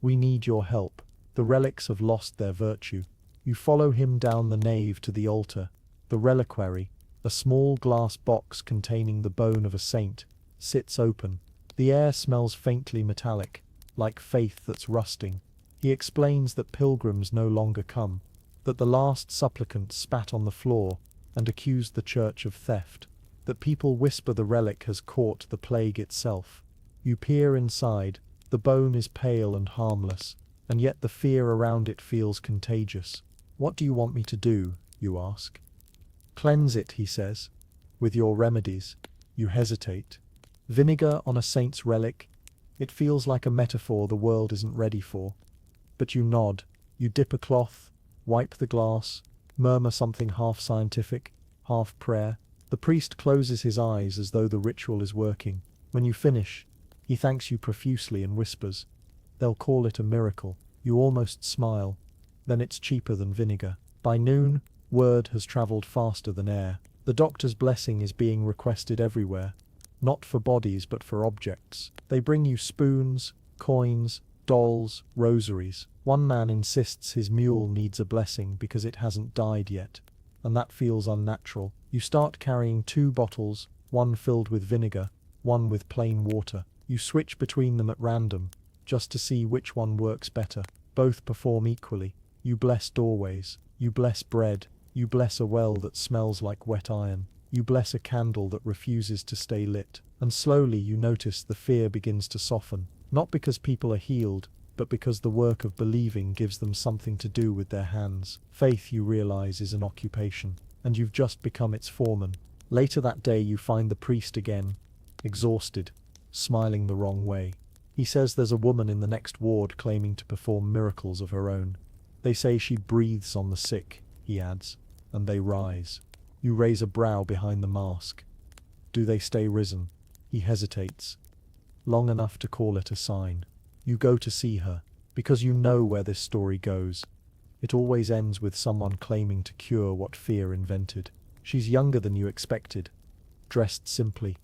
"we need your help. The relics have lost their virtue." You follow him down the nave to the altar. The reliquary, a small glass box containing the bone of a saint, sits open. The air smells faintly metallic, like faith that's rusting. He explains that pilgrims no longer come, that the last supplicant spat on the floor and accused the church of theft, that people whisper the relic has caught the plague itself. You peer inside. The bone is pale and harmless, and yet the fear around it feels contagious. "What do you want me to do?" you ask. "Cleanse it," he says, "with your remedies." You hesitate. Vinegar on a saint's relic? It feels like a metaphor the world isn't ready for. But you nod. You dip a cloth, wipe the glass, murmur something half scientific, half prayer. The priest closes his eyes as though the ritual is working. When you finish, he thanks you profusely and whispers, "They'll call it a miracle." You almost smile. Then it's cheaper than vinegar. By noon, word has traveled faster than air. The doctor's blessing is being requested everywhere. Not for bodies but for objects. They bring you spoons, coins, dolls, rosaries. One man insists his mule needs a blessing because it hasn't died yet. And that feels unnatural. You start carrying 2 bottles, one filled with vinegar, one with plain water. You switch between them at random, just to see which one works better. Both perform equally. You bless doorways. You bless bread. You bless a well that smells like wet iron. You bless a candle that refuses to stay lit. And slowly you notice the fear begins to soften. Not because people are healed, but because the work of believing gives them something to do with their hands. Faith, you realize, is an occupation, and you've just become its foreman. Later that day you find the priest again, exhausted, smiling the wrong way. He says there's a woman in the next ward claiming to perform miracles of her own. They say she breathes on the sick, he adds, and they rise. You raise a brow behind the mask. Do they stay risen? He hesitates. Long enough to call it a sign. You go to see her, because you know where this story goes. It always ends with someone claiming to cure what fear invented. She's younger than you expected, dressed simply,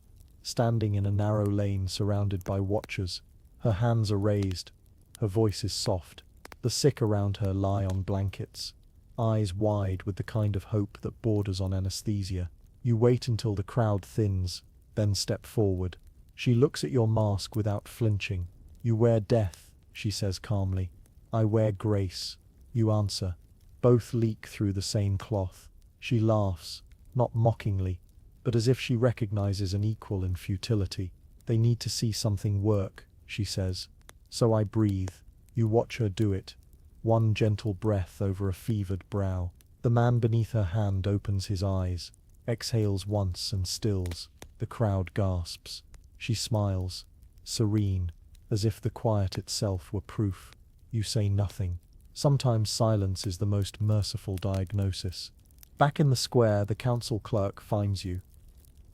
standing in a narrow lane surrounded by watchers. Her hands are raised, her voice is soft. The sick around her lie on blankets, eyes wide with the kind of hope that borders on anesthesia. You wait until the crowd thins, then step forward. She looks at your mask without flinching. "You wear death," she says calmly. "I wear grace," you answer. Both leak through the same cloth. She laughs, not mockingly, but as if she recognizes an equal in futility. "They need to see something work," she says. "So I breathe." You watch her do it. One gentle breath over a fevered brow. The man beneath her hand opens his eyes, exhales once and stills. The crowd gasps. She smiles, serene, as if the quiet itself were proof. You say nothing. Sometimes silence is the most merciful diagnosis. Back in the square, the council clerk finds you.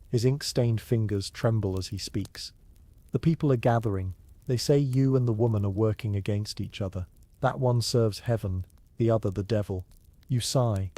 His ink-stained fingers tremble as he speaks. The people are gathering. They say you and the woman are working against each other. That one serves heaven, the other the devil. You sigh.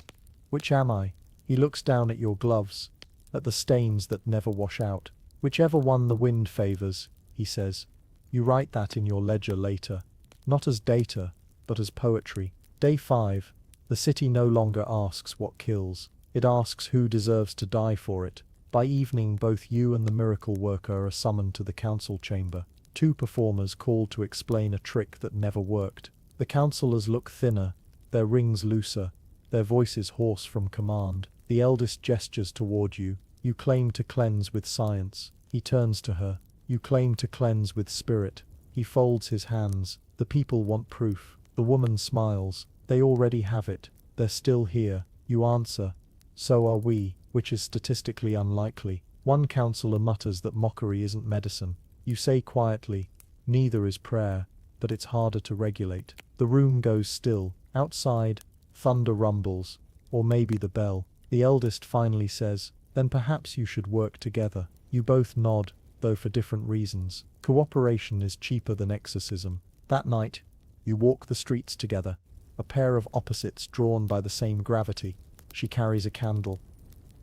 Which am I? He looks down at your gloves, at the stains that never wash out. Whichever one the wind favors, he says. You write that in your ledger later, not as data, but as poetry. Day 5. The city no longer asks what kills. It asks who deserves to die for it. By evening, both you and the miracle worker are summoned to the council chamber. 2 performers called to explain a trick that never worked. The councillors look thinner, their rings looser, their voices hoarse from command. The eldest gestures toward you. You claim to cleanse with science. He turns to her. You claim to cleanse with spirit. He folds his hands. The people want proof. The woman smiles. They already have it. They're still here. You answer. So are we. which is statistically unlikely. One counselor mutters that mockery isn't medicine. You say quietly, neither is prayer, but it's harder to regulate. The room goes still. Outside, thunder rumbles, or maybe the bell. The eldest finally says, then perhaps you should work together. You both nod, though for different reasons. Cooperation is cheaper than exorcism. That night, you walk the streets together, a pair of opposites drawn by the same gravity. She carries a candle.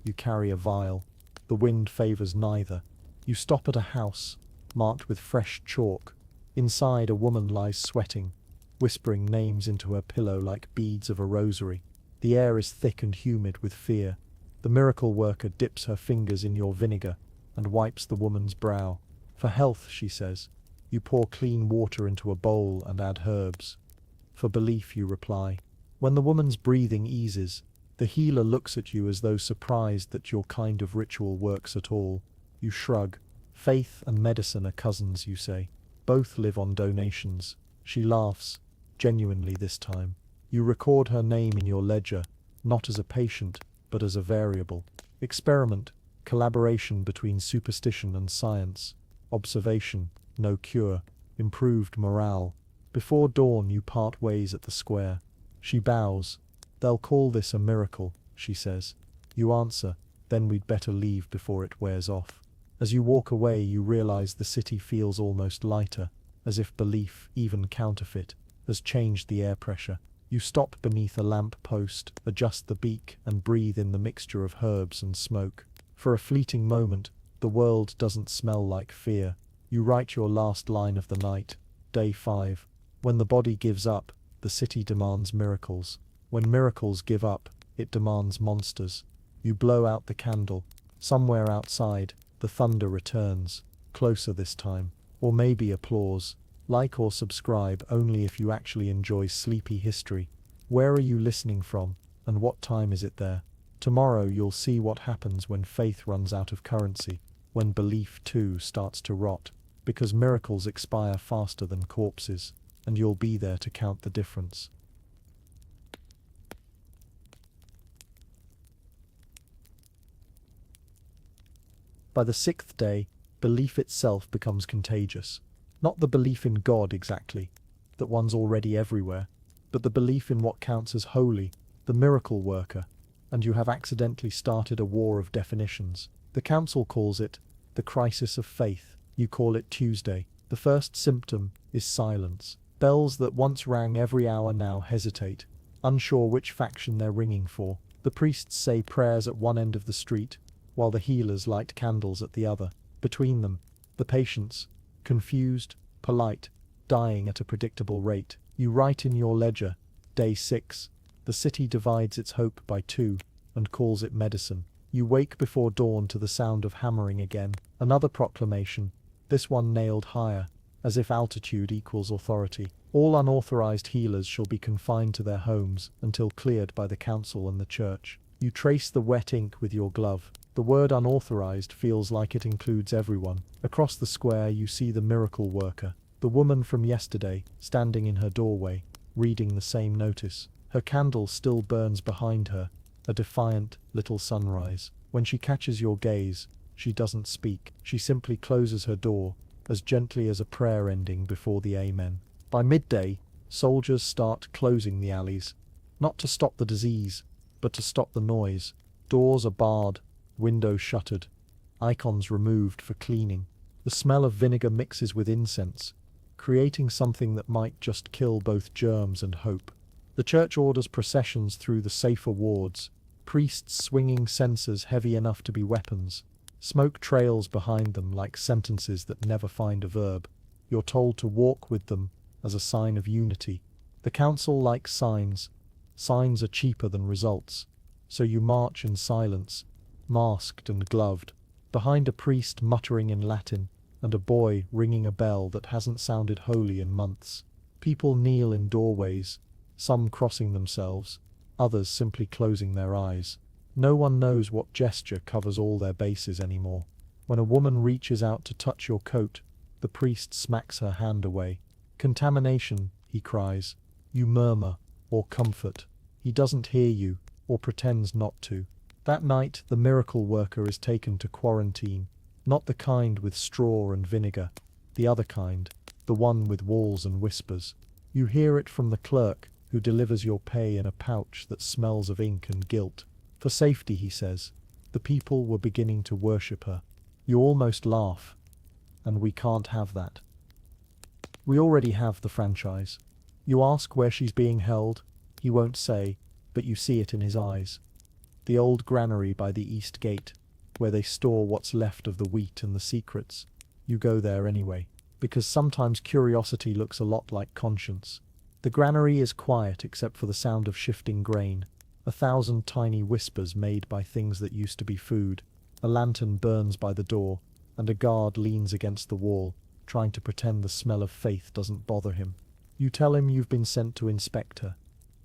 You carry a vial. The wind favors neither. You stop at a house, marked with fresh chalk. Inside, a woman lies sweating, whispering names into her pillow like beads of a rosary. The air is thick and humid with fear. The miracle worker dips her fingers in your vinegar and wipes the woman's brow. For health, she says. You pour clean water into a bowl and add herbs. For belief, you reply. When the woman's breathing eases, the healer looks at you as though surprised that your kind of ritual works at all. You shrug. Faith and medicine are cousins, you say. Both live on donations. She laughs, genuinely this time. You record her name in your ledger, not as a patient, but as a variable. Experiment, collaboration between superstition and science. Observation, no cure. Improved morale. Before dawn you part ways at the square. She bows. They'll call this a miracle, she says. You answer, then we'd better leave before it wears off. As you walk away you realize the city feels almost lighter, as if belief, even counterfeit, has changed the air pressure. You stop beneath a lamp post, adjust the beak, and breathe in the mixture of herbs and smoke. For a fleeting moment, the world doesn't smell like fear. You write your last line of the night. Day 5. When the body gives up, the city demands miracles. When miracles give up, it demands monsters. You blow out the candle. Somewhere outside, the thunder returns. Closer this time. Or maybe applause. Like or subscribe only if you actually enjoy sleepy history. Where are you listening from, and what time is it there? Tomorrow you'll see what happens when faith runs out of currency, when belief too starts to rot, because miracles expire faster than corpses, and you'll be there to count the difference. By the 6th day, belief itself becomes contagious. Not the belief in God exactly, that one's already everywhere, but the belief in what counts as holy, the miracle worker, and you have accidentally started a war of definitions. The council calls it the crisis of faith. You call it Tuesday. The first symptom is silence. Bells that once rang every hour now hesitate, unsure which faction they're ringing for. The priests say prayers at one end of the street, while the healers light candles at the other. Between them, the patients, confused, polite, dying at a predictable rate. You write in your ledger, Day 6, the city divides its hope by 2, and calls it medicine. You wake before dawn to the sound of hammering again. Another proclamation, this one nailed higher, as if altitude equals authority. All unauthorized healers shall be confined to their homes until cleared by the council and the church. You trace the wet ink with your glove. The word unauthorized feels like it includes everyone. Across the square you see the miracle worker, the woman from yesterday, standing in her doorway, reading the same notice. Her candle still burns behind her, a defiant little sunrise. When she catches your gaze, she doesn't speak. She simply closes her door, as gently as a prayer ending before the amen. By midday, soldiers start closing the alleys, not to stop the disease, but to stop the noise. Doors are barred, windows shuttered, icons removed for cleaning. The smell of vinegar mixes with incense, creating something that might just kill both germs and hope. The church orders processions through the safer wards, priests swinging censers heavy enough to be weapons. Smoke trails behind them like sentences that never find a verb. You're told to walk with them as a sign of unity. The council likes signs. Signs are cheaper than results. So you march in silence, masked and gloved, behind a priest muttering in Latin, and a boy ringing a bell that hasn't sounded holy in months. People kneel in doorways, some crossing themselves, others simply closing their eyes. No one knows what gesture covers all their bases anymore. When a woman reaches out to touch your coat, the priest smacks her hand away. Contamination, he cries. You murmur, or comfort. He doesn't hear you, or pretends not to. That night, the miracle worker is taken to quarantine, not the kind with straw and vinegar, the other kind, the one with walls and whispers. You hear it from the clerk, who delivers your pay in a pouch that smells of ink and guilt. For safety, he says. The people were beginning to worship her. You almost laugh. And we can't have that. We already have the franchise. You ask where she's being held. He won't say, but you see it in his eyes. The old granary by the east gate, where they store what's left of the wheat and the secrets. You go there anyway, because sometimes curiosity looks a lot like conscience. The granary is quiet except for the sound of shifting grain, 1,000 tiny whispers made by things that used to be food. A lantern burns by the door, and a guard leans against the wall, trying to pretend the smell of faith doesn't bother him. You tell him you've been sent to inspect her.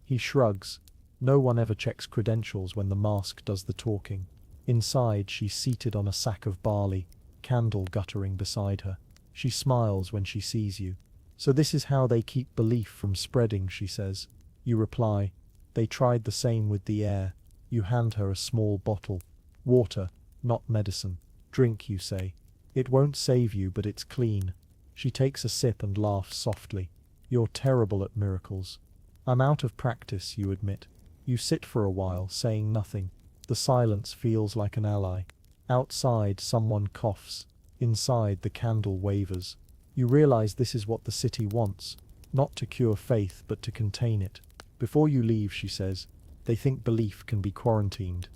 He shrugs. No one ever checks credentials when the mask does the talking. Inside, she's seated on a sack of barley, candle guttering beside her. She smiles when she sees you. So this is how they keep belief from spreading, she says. You reply, they tried the same with the air. You hand her a small bottle. Water, not medicine. Drink, you say. It won't save you, but it's clean. She takes a sip and laughs softly. You're terrible at miracles. I'm out of practice, you admit. You sit for a while, saying nothing. The silence feels like an ally. Outside, someone coughs. Inside, the candle wavers. You realize this is what the city wants, not to cure faith, but to contain it. Before you leave, she says, they think belief can be quarantined.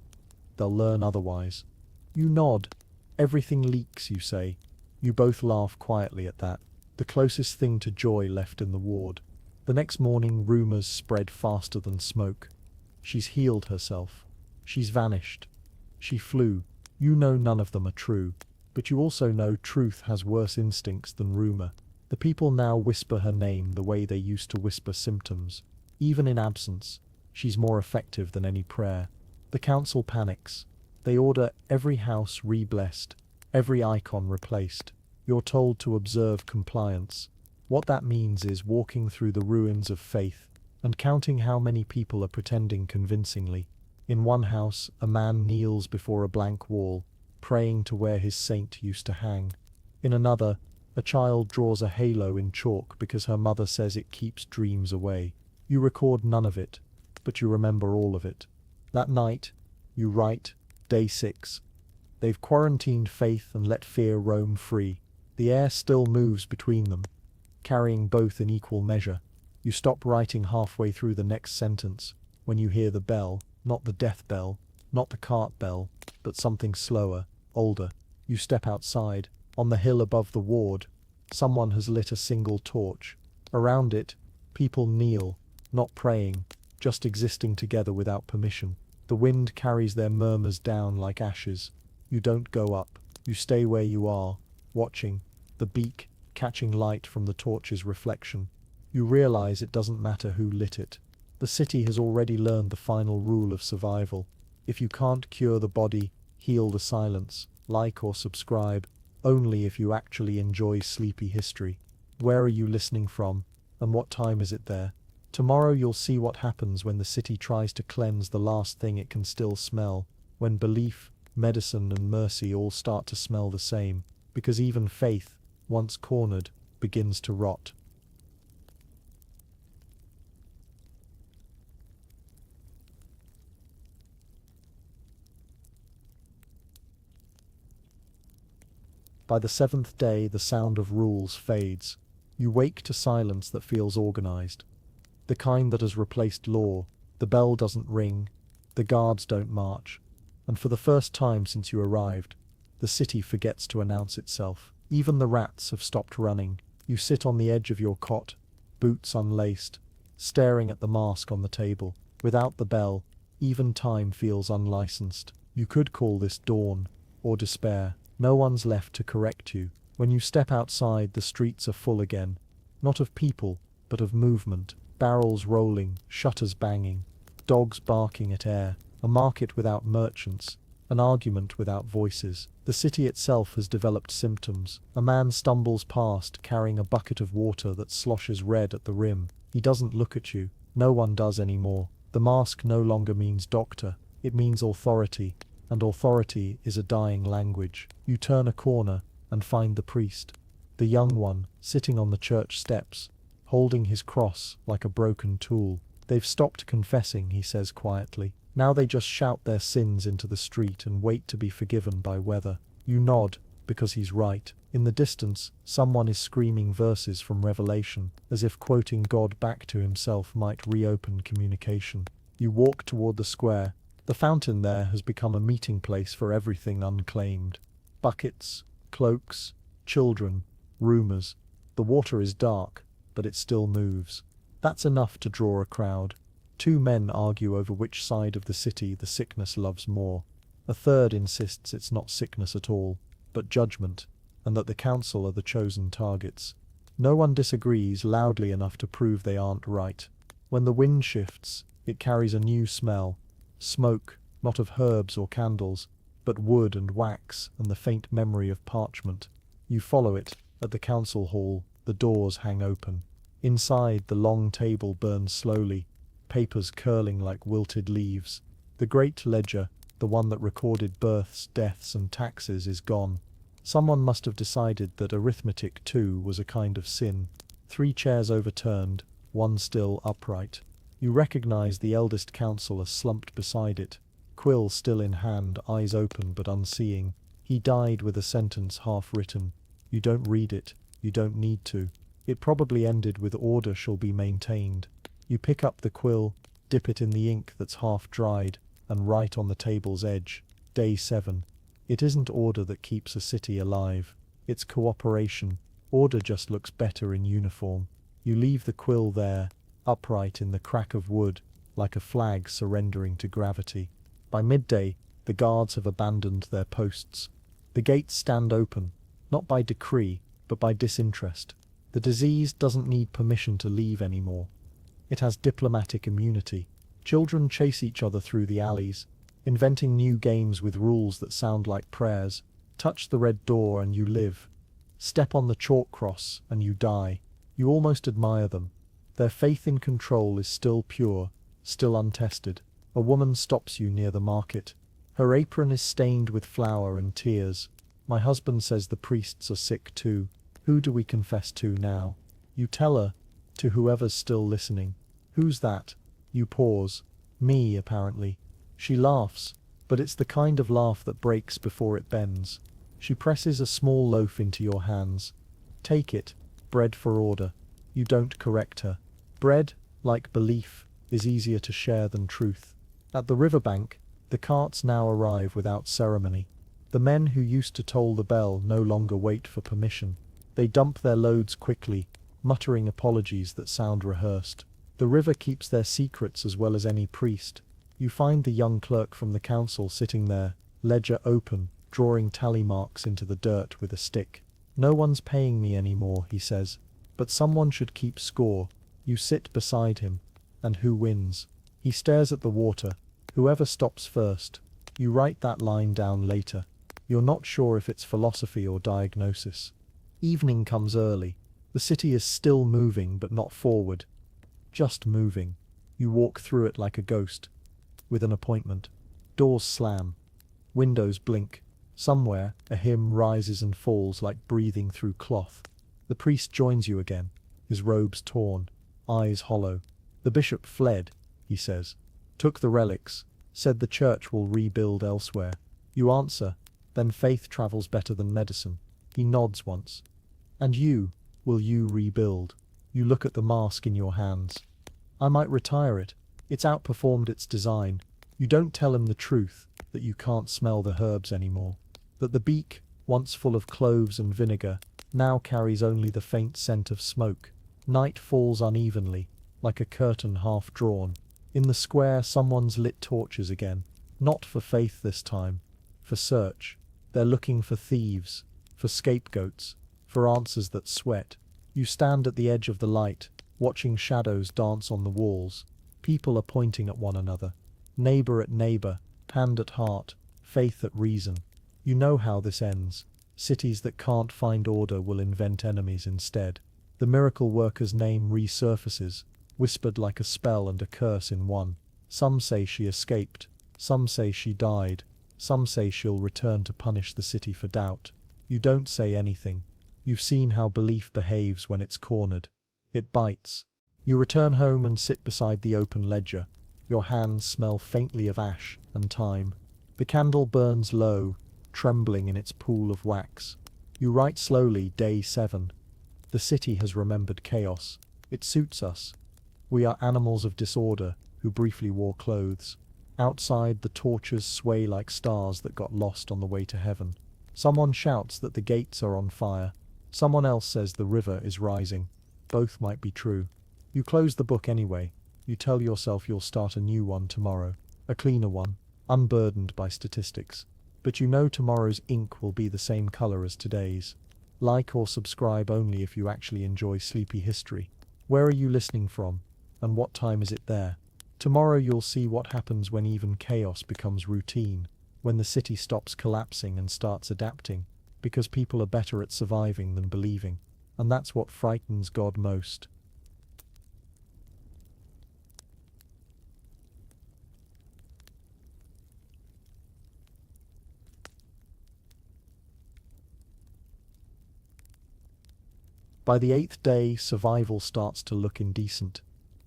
They'll learn otherwise. You nod. Everything leaks, you say. You both laugh quietly at that, the closest thing to joy left in the ward. The next morning, rumors spread faster than smoke. She's healed herself. She's vanished. She flew. You know none of them are true. But you also know truth has worse instincts than rumor. The people now whisper her name the way they used to whisper symptoms. Even in absence, she's more effective than any prayer. The council panics. They order every house re-blessed, every icon replaced. You're told to observe compliance. What that means is walking through the ruins of faith and counting how many people are pretending convincingly. In one house, a man kneels before a blank wall, praying to where his saint used to hang. In another, a child draws a halo in chalk because her mother says it keeps dreams away. You record none of it, but you remember all of it. That night, you write, Day 6. They've quarantined faith and let fear roam free. The air still moves between them, carrying both in equal measure. You stop writing halfway through the next sentence when you hear the bell, not the death bell, not the cart bell, but something slower, older. You step outside. On the hill above the ward, someone has lit a single torch. Around it, people kneel, not praying, just existing together without permission. The wind carries their murmurs down like ashes. You don't go up. You stay where you are, watching, the beak catching light from the torch's reflection. You realize it doesn't matter who lit it. The city has already learned the final rule of survival. If you can't cure the body, heal the silence. Like or subscribe, only if you actually enjoy sleepy history. Where are you listening from, and what time is it there? Tomorrow you'll see what happens when the city tries to cleanse the last thing it can still smell, when belief, medicine and mercy all start to smell the same, because even faith, once cornered, begins to rot. By the 7th day, the sound of rules fades. You wake to silence that feels organized. The kind that has replaced law. The bell doesn't ring. The guards don't march. And for the first time since you arrived, the city forgets to announce itself. Even the rats have stopped running. You sit on the edge of your cot, boots unlaced, staring at the mask on the table. Without the bell, even time feels unlicensed. You could call this dawn, or despair. No one's left to correct you. When you step outside, the streets are full again. Not of people, but of movement. Barrels rolling, shutters banging, dogs barking at air. A market without merchants. An argument without voices. The city itself has developed symptoms. A man stumbles past, carrying a bucket of water that sloshes red at the rim. He doesn't look at you. No one does anymore. The mask no longer means doctor. It means authority, and authority is a dying language. You turn a corner and find the priest, the young one, sitting on the church steps, holding his cross like a broken tool. They've stopped confessing, he says quietly. Now they just shout their sins into the street and wait to be forgiven by weather. You nod, because he's right. In the distance, someone is screaming verses from Revelation, as if quoting God back to himself might reopen communication. You walk toward the square. The fountain there has become a meeting place for everything unclaimed. Buckets, cloaks, children, rumors. The water is dark, but it still moves. That's enough to draw a crowd. Two men argue over which side of the city the sickness loves more. A third insists it's not sickness at all, but judgment, and that the council are the chosen targets. No one disagrees loudly enough to prove they aren't right. When the wind shifts, it carries a new smell. Smoke, not of herbs or candles, but wood and wax and the faint memory of parchment. You follow it. At the council hall, the doors hang open. Inside, the long table burns slowly, papers curling like wilted leaves. The great ledger, the one that recorded births, deaths, and taxes, is gone. Someone must have decided that arithmetic, too, was a kind of sin. 3 chairs overturned, one still upright. You recognize the eldest councillor slumped beside it, quill still in hand, eyes open but unseeing. He died with a sentence half written. You don't read it, you don't need to. It probably ended with "order shall be maintained." You pick up the quill, dip it in the ink that's half dried, and write on the table's edge, Day 7. It isn't order that keeps a city alive. It's cooperation. Order just looks better in uniform. You leave the quill there, upright in the crack of wood, like a flag surrendering to gravity. By midday, the guards have abandoned their posts. The gates stand open, not by decree, but by disinterest. The disease doesn't need permission to leave anymore. It has diplomatic immunity. Children chase each other through the alleys, inventing new games with rules that sound like prayers. Touch the red door and you live. Step on the chalk cross and you die. You almost admire them. Their faith in control is still pure, still untested. A woman stops you near the market. Her apron is stained with flour and tears. My husband says the priests are sick too. Who do we confess to now? You tell her, to whoever's still listening. Who's that? You pause. Me, apparently. She laughs, but it's the kind of laugh that breaks before it bends. She presses a small loaf into your hands. Take it. Bread for order. You don't correct her. Bread, like belief, is easier to share than truth. At the riverbank, the carts now arrive without ceremony. The men who used to toll the bell no longer wait for permission. They dump their loads quickly, muttering apologies that sound rehearsed. The river keeps their secrets as well as any priest. You find the young clerk from the council sitting there, ledger open, drawing tally marks into the dirt with a stick. No one's paying me anymore, he says, but someone should keep score. You sit beside him, and who wins? He stares at the water. Whoever stops first. You write that line down later. You're not sure if it's philosophy or diagnosis. Evening comes early. The city is still moving, but not forward. Just moving. You walk through it like a ghost, with an appointment. Doors slam. Windows blink. Somewhere, a hymn rises and falls like breathing through cloth. The priest joins you again, his robes torn, eyes hollow. The bishop fled, he says. Took the relics, said the church will rebuild elsewhere. You answer, then faith travels better than medicine. He nods once. And you, will you rebuild? You look at the mask in your hands. I might retire it. It's outperformed its design. You don't tell him the truth, that you can't smell the herbs anymore. That the beak, once full of cloves and vinegar, now carries only the faint scent of smoke. Night falls unevenly, like a curtain half drawn. In the square, someone's lit torches again. Not for faith this time. For search. They're looking for thieves. For scapegoats. For answers that sweat. You stand at the edge of the light, watching shadows dance on the walls. People are pointing at one another. Neighbor at neighbor, hand at heart, faith at reason. You know how this ends. Cities that can't find order will invent enemies instead. The miracle worker's name resurfaces, whispered like a spell and a curse in one. Some say she escaped. Some say she died. Some say she'll return to punish the city for doubt. You don't say anything. You've seen how belief behaves when it's cornered. It bites. You return home and sit beside the open ledger. Your hands smell faintly of ash and time. The candle burns low, trembling in its pool of wax. You write slowly, day 7. The city has remembered chaos. It suits us. We are animals of disorder who briefly wore clothes. Outside, the torches sway like stars that got lost on the way to heaven. Someone shouts that the gates are on fire. Someone else says the river is rising. Both might be true. You close the book anyway. You tell yourself you'll start a new one tomorrow. A cleaner one, unburdened by statistics. But you know tomorrow's ink will be the same color as today's. Like or subscribe only if you actually enjoy sleepy history. Where are you listening from? And what time is it there? Tomorrow you'll see what happens when even chaos becomes routine, when the city stops collapsing and starts adapting, because people are better at surviving than believing. And that's what frightens God most. By the 8th day, survival starts to look indecent.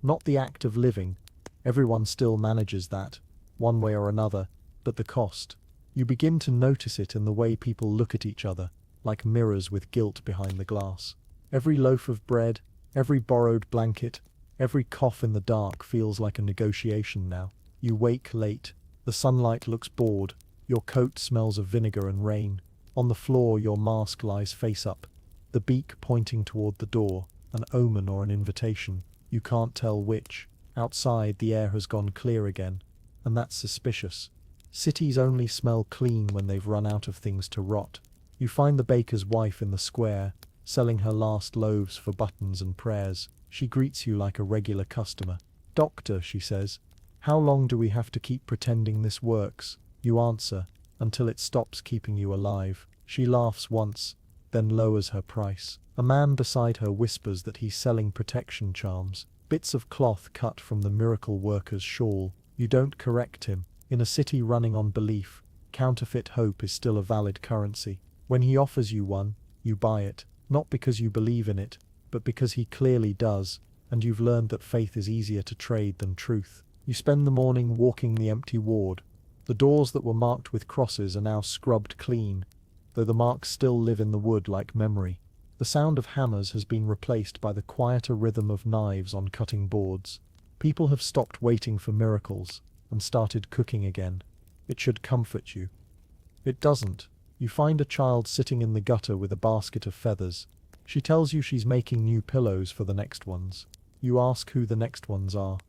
Not the act of living. Everyone still manages that, one way or another, but the cost. You begin to notice it in the way people look at each other, like mirrors with guilt behind the glass. Every loaf of bread, every borrowed blanket, every cough in the dark feels like a negotiation now. You wake late. The sunlight looks bored. Your coat smells of vinegar and rain. On the floor, your mask lies face up, the beak pointing toward the door, an omen or an invitation. You can't tell which. Outside, the air has gone clear again, and that's suspicious. Cities only smell clean when they've run out of things to rot. You find the baker's wife in the square, selling her last loaves for buttons and prayers. She greets you like a regular customer. "Doctor," she says, "how long do we have to keep pretending this works?" You answer, "Until it stops keeping you alive." She laughs once, then lowers her price. A man beside her whispers that he's selling protection charms, bits of cloth cut from the miracle worker's shawl. You don't correct him. In a city running on belief, counterfeit hope is still a valid currency. When he offers you one, you buy it, not because you believe in it, but because he clearly does, and you've learned that faith is easier to trade than truth. You spend the morning walking the empty ward. The doors that were marked with crosses are now scrubbed clean, though the marks still live in the wood like memory. The sound of hammers has been replaced by the quieter rhythm of knives on cutting boards. People have stopped waiting for miracles and started cooking again. It should comfort you. It doesn't. You find a child sitting in the gutter with a basket of feathers. She tells you she's making new pillows for the next ones. You ask who the next ones are.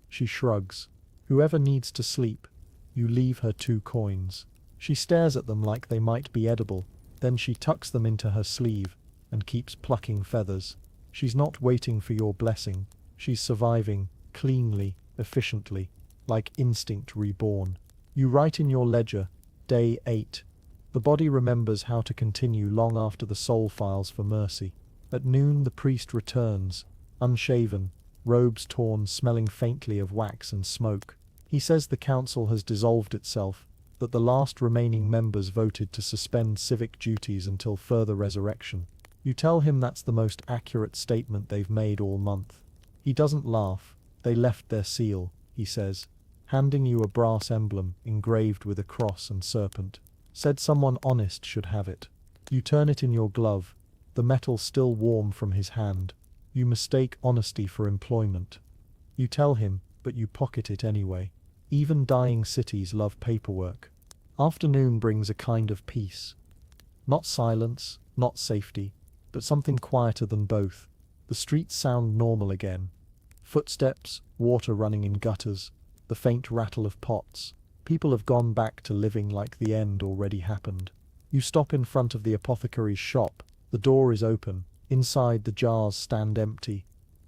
She shrugs. Whoever needs to sleep. You leave her 2 coins. She stares at them like they might be edible. Then she tucks them into her sleeve and keeps plucking feathers. She's not waiting for your blessing. She's surviving, cleanly, efficiently, like instinct reborn. You write in your ledger, day 8. The body remembers how to continue long after the soul files for mercy. At noon the priest returns, unshaven, robes torn, smelling faintly of wax and smoke. He says the council has dissolved itself, that the last remaining members voted to suspend civic duties until further resurrection. You tell him that's the most accurate statement they've made all month. He doesn't laugh. They left their seal, he says, handing you a brass emblem engraved with a cross and serpent. Said someone honest should have it. You turn it in your glove, the metal still warm from his hand. You mistake honesty for employment. You tell him, but you pocket it anyway. Even dying cities love paperwork. Afternoon brings a kind of peace. Not silence, not safety, but something quieter than both. The streets sound normal again. Footsteps, water running in gutters, the faint rattle of pots. People have gone back to living like the end already happened. You stop in front of the apothecary's shop. The door is open. Inside, the jars stand empty.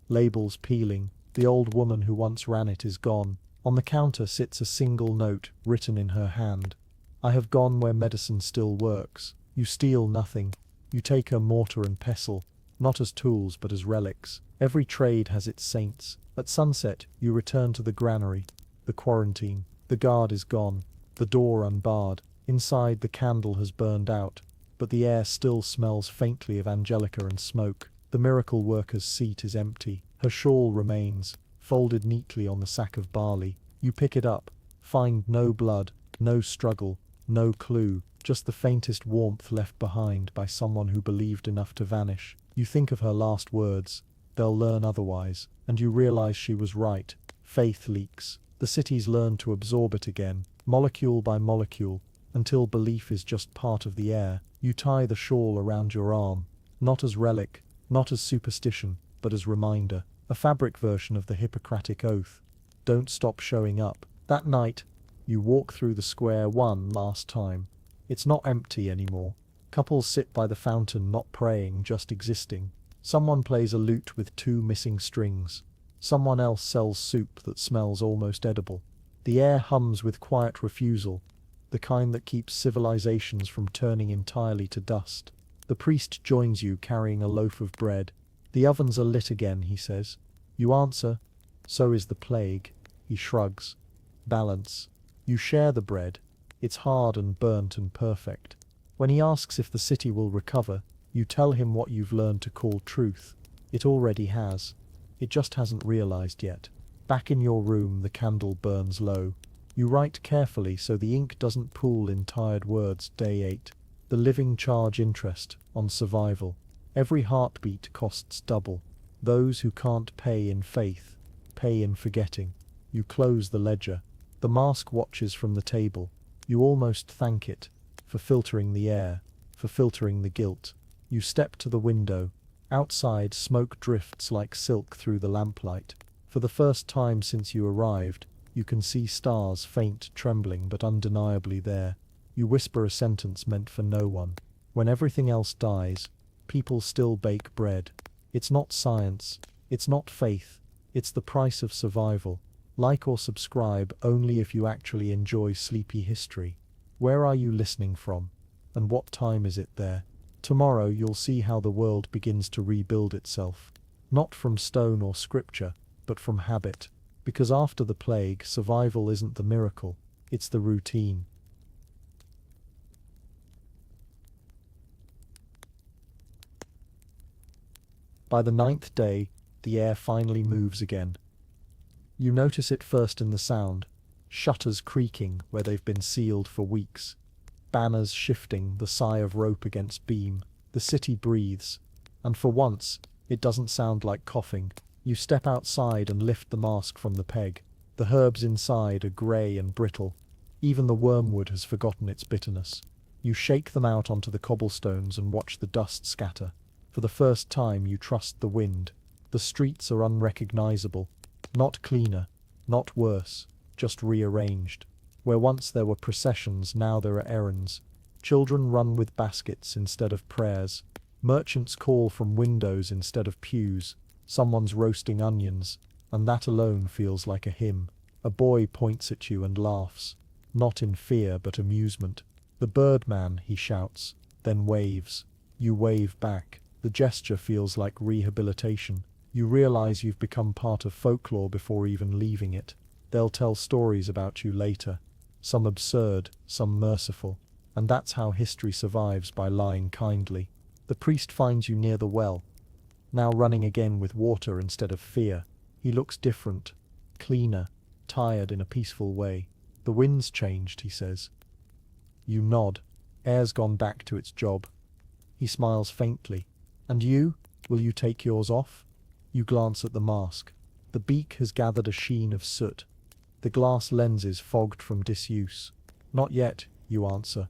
Labels peeling. The old woman who once ran it is gone. On the counter sits a single note, written in her hand. "I have gone where medicine still works." You steal nothing. You take her mortar and pestle, not as tools but as relics. Every trade has its saints. At sunset, you return to the granary, the quarantine. The guard is gone, the door unbarred. Inside, the candle has burned out, but the air still smells faintly of angelica and smoke. The miracle worker's seat is empty. Her shawl remains, folded neatly on the sack of barley. You pick it up, find no blood, no struggle, no clue, just the faintest warmth left behind by someone who believed enough to vanish. You think of her last words, "They'll learn otherwise," and you realize she was right. Faith leaks. The cities learn to absorb it again, molecule by molecule, until belief is just part of the air. You tie the shawl around your arm, not as relic, not as superstition, but as reminder. A fabric version of the Hippocratic Oath. Don't stop showing up. That night, you walk through the square one last time. It's not empty anymore. Couples sit by the fountain, not praying, just existing. Someone plays a lute with two missing strings. Someone else sells soup that smells almost edible. The air hums with quiet refusal, the kind that keeps civilizations from turning entirely to dust. The priest joins you carrying a loaf of bread. The ovens are lit again, he says. You answer, "So is the plague." He shrugs. Balance. You share the bread. It's hard and burnt and perfect. When he asks if the city will recover, you tell him what you've learned to call truth. It already has. It just hasn't realized yet. Back in your room, the candle burns low. You write carefully so the ink doesn't pool in tired words. Day 8. The living charge interest on survival. Every heartbeat costs double. Those who can't pay in faith, pay in forgetting. You close the ledger. The mask watches from the table. You almost thank it for filtering the air, for filtering the guilt. You step to the window. Outside, smoke drifts like silk through the lamplight. For the first time since you arrived, you can see stars, faint, trembling, but undeniably there. You whisper a sentence meant for no one. When everything else dies, people still bake bread. It's not science, it's not faith, it's the price of survival. Like or subscribe only if you actually enjoy sleepy history. Where are you listening from? And what time is it there? Tomorrow you'll see how the world begins to rebuild itself. Not from stone or scripture, but from habit. Because after the plague, survival isn't the miracle, it's the routine. By the 9th day, the air finally moves again. You notice it first in the sound. Shutters creaking where they've been sealed for weeks. Banners shifting, the sigh of rope against beam. The city breathes. And for once, it doesn't sound like coughing. You step outside and lift the mask from the peg. The herbs inside are grey and brittle. Even the wormwood has forgotten its bitterness. You shake them out onto the cobblestones and watch the dust scatter. For the first time you trust the wind. The streets are unrecognizable. Not cleaner, not worse, just rearranged. Where once there were processions, now there are errands. Children run with baskets instead of prayers. Merchants call from windows instead of pews. Someone's roasting onions, and that alone feels like a hymn. A boy points at you and laughs. Not in fear, but amusement. "The Birdman," he shouts, then waves. You wave back. The gesture feels like rehabilitation. You realize you've become part of folklore before even leaving it. They'll tell stories about you later. Some absurd, some merciful. And that's how history survives, by lying kindly. The priest finds you near the well. Now running again with water instead of fear. He looks different. Cleaner. Tired in a peaceful way. "The wind's changed," he says. You nod. Air's gone back to its job. He smiles faintly. "And you? Will you take yours off?" You glance at the mask. The beak has gathered a sheen of soot. The glass lenses fogged from disuse. "Not yet," you answer.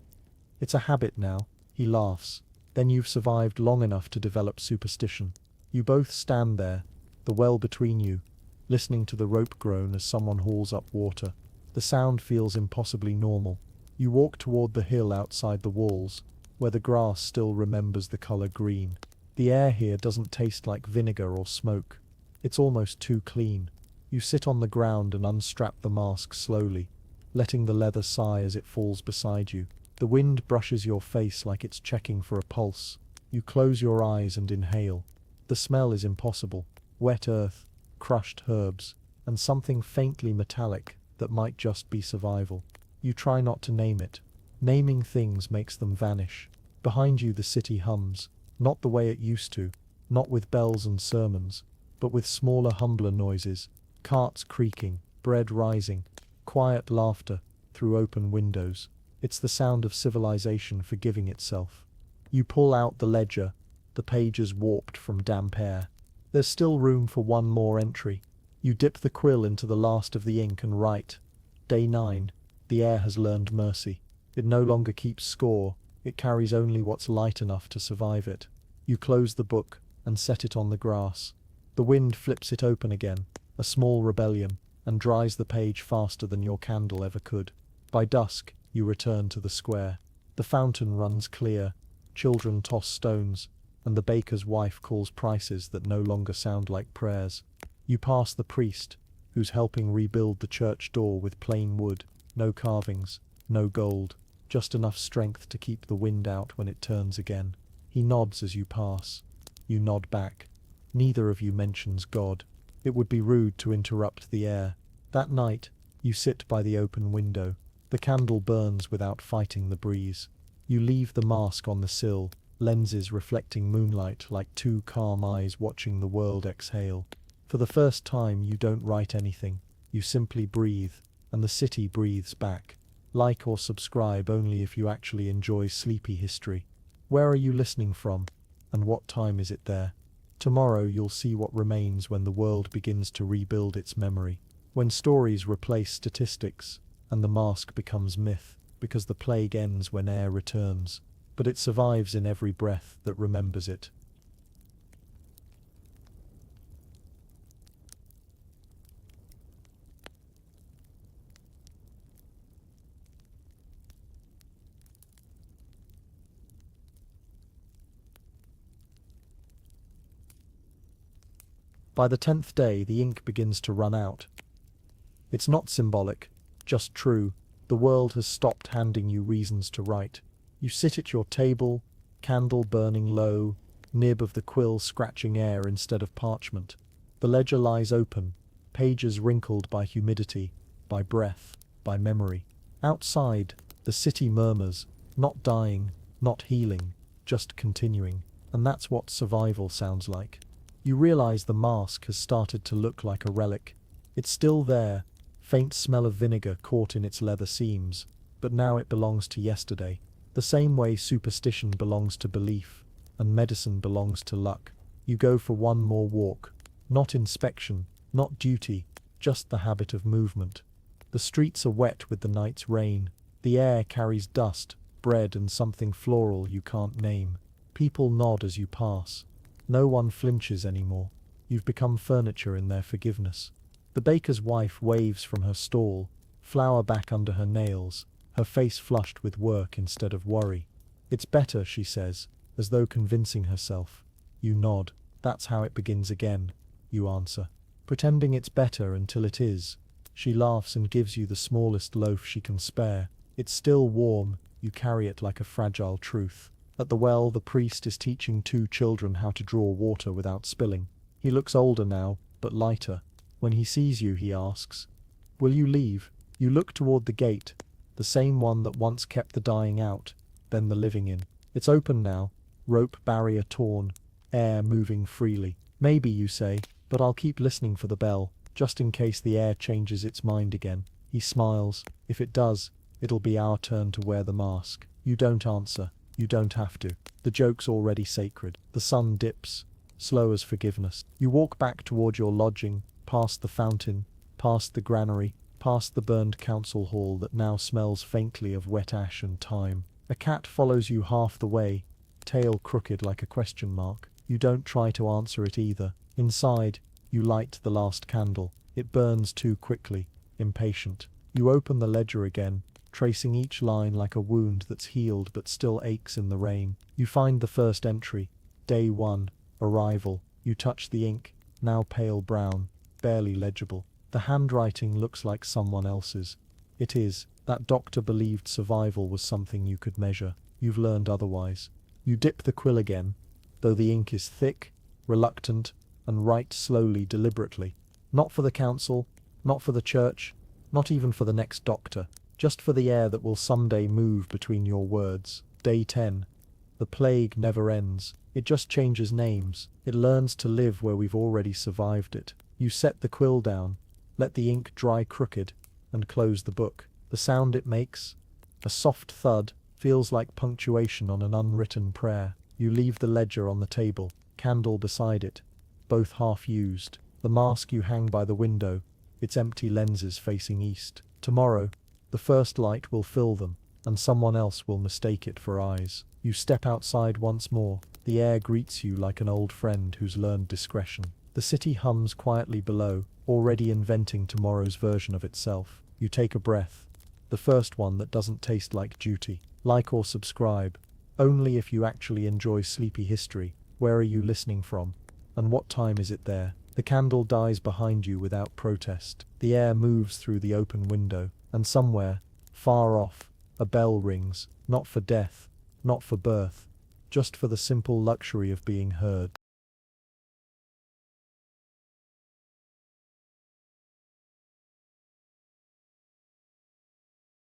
"It's a habit now." He laughs. "Then you've survived long enough to develop superstition." You both stand there, the well between you, listening to the rope groan as someone hauls up water. The sound feels impossibly normal. You walk toward the hill outside the walls, where the grass still remembers the color green. The air here doesn't taste like vinegar or smoke. It's almost too clean. You sit on the ground and unstrap the mask slowly, letting the leather sigh as it falls beside you. The wind brushes your face like it's checking for a pulse. You close your eyes and inhale. The smell is impossible. Wet earth, crushed herbs, and something faintly metallic, that might just be survival. You try not to name it. Naming things makes them vanish. Behind you the city hums, not the way it used to, not with bells and sermons, but with smaller, humbler noises, carts creaking, bread rising, quiet laughter through open windows. It's the sound of civilization forgiving itself. You pull out the ledger, the pages warped from damp air. There's still room for one more entry. You dip the quill into the last of the ink and write. Day 9. The air has learned mercy. It no longer keeps score, it carries only what's light enough to survive it. You close the book and set it on the grass. The wind flips it open again, a small rebellion, and dries the page faster than your candle ever could. By dusk, you return to the square. The fountain runs clear, children toss stones, and the baker's wife calls prices that no longer sound like prayers. You pass the priest, who's helping rebuild the church door with plain wood, no carvings, no gold, just enough strength to keep the wind out when it turns again. He nods as you pass. You nod back. Neither of you mentions God. It would be rude to interrupt the air. That night, you sit by the open window. The candle burns without fighting the breeze. You leave the mask on the sill, lenses reflecting moonlight like two calm eyes watching the world exhale. For the first time, you don't write anything. You simply breathe, and the city breathes back. Like or subscribe only if you actually enjoy sleepy history. Where are you listening from? And what time is it there? Tomorrow you'll see what remains when the world begins to rebuild its memory. When stories replace statistics, and the mask becomes myth, because the plague ends when air returns. But it survives in every breath that remembers it. By the 10th day, the ink begins to run out. It's not symbolic, just true. The world has stopped handing you reasons to write. You sit at your table, candle burning low, nib of the quill scratching air instead of parchment. The ledger lies open, pages wrinkled by humidity, by breath, by memory. Outside, the city murmurs, not dying, not healing, just continuing. And that's what survival sounds like. You realize the mask has started to look like a relic. It's still there, faint smell of vinegar caught in its leather seams, but now it belongs to yesterday, the same way superstition belongs to belief, and medicine belongs to luck. You go for one more walk, not inspection, not duty, just the habit of movement. The streets are wet with the night's rain, the air carries dust, bread and something floral you can't name. People nod as you pass. No one flinches anymore. You've become furniture in their forgiveness. The baker's wife waves from her stall, flour back under her nails, her face flushed with work instead of worry. It's better, she says, as though convincing herself. You nod. That's how it begins again, you answer. Pretending it's better until it is. She laughs and gives you the smallest loaf she can spare. It's still warm, you carry it like a fragile truth. At the well, the priest is teaching 2 children how to draw water without spilling. He looks older now, but lighter. When he sees you, he asks, "Will you leave?" You look toward the gate, the same one that once kept the dying out, then the living in. It's open now, rope barrier torn, air moving freely. Maybe, you say, but I'll keep listening for the bell, just in case the air changes its mind again. He smiles. If it does, it'll be our turn to wear the mask. You don't answer. You don't have to. The joke's already sacred. The sun dips, slow as forgiveness. You walk back toward your lodging, past the fountain, past the granary, past the burned council hall that now smells faintly of wet ash and thyme. A cat follows you half the way, tail crooked like a question mark. You don't try to answer it either. Inside, you light the last candle. It burns too quickly, impatient. You open the ledger again, tracing each line like a wound that's healed but still aches in the rain. You find the first entry, Day 1, Arrival. You touch the ink, now pale brown, barely legible. The handwriting looks like someone else's. It is. That doctor believed survival was something you could measure. You've learned otherwise. You dip the quill again, though the ink is thick, reluctant, and write slowly, deliberately. Not for the council, not for the church, Not even for the next doctor, just for the air that will someday move between your words. Day 10. The plague never ends. It just changes names. It learns to live where we've already survived it. You set the quill down, let the ink dry crooked, and close the book. The sound it makes, a soft thud, feels like punctuation on an unwritten prayer. You leave the ledger on the table, candle beside it, both half used. The mask you hang by the window, its empty lenses facing east. Tomorrow, the first light will fill them, and someone else will mistake it for eyes. You step outside once more. The air greets you like an old friend who's learned discretion. The city hums quietly below, already inventing tomorrow's version of itself. You take a breath, the first one that doesn't taste like duty. Like or subscribe, only if you actually enjoy sleepy history. Where are you listening from? And what time is it there? The candle dies behind you without protest. The air moves through the open window, and somewhere, far off, a bell rings, not for death, not for birth, just for the simple luxury of being heard.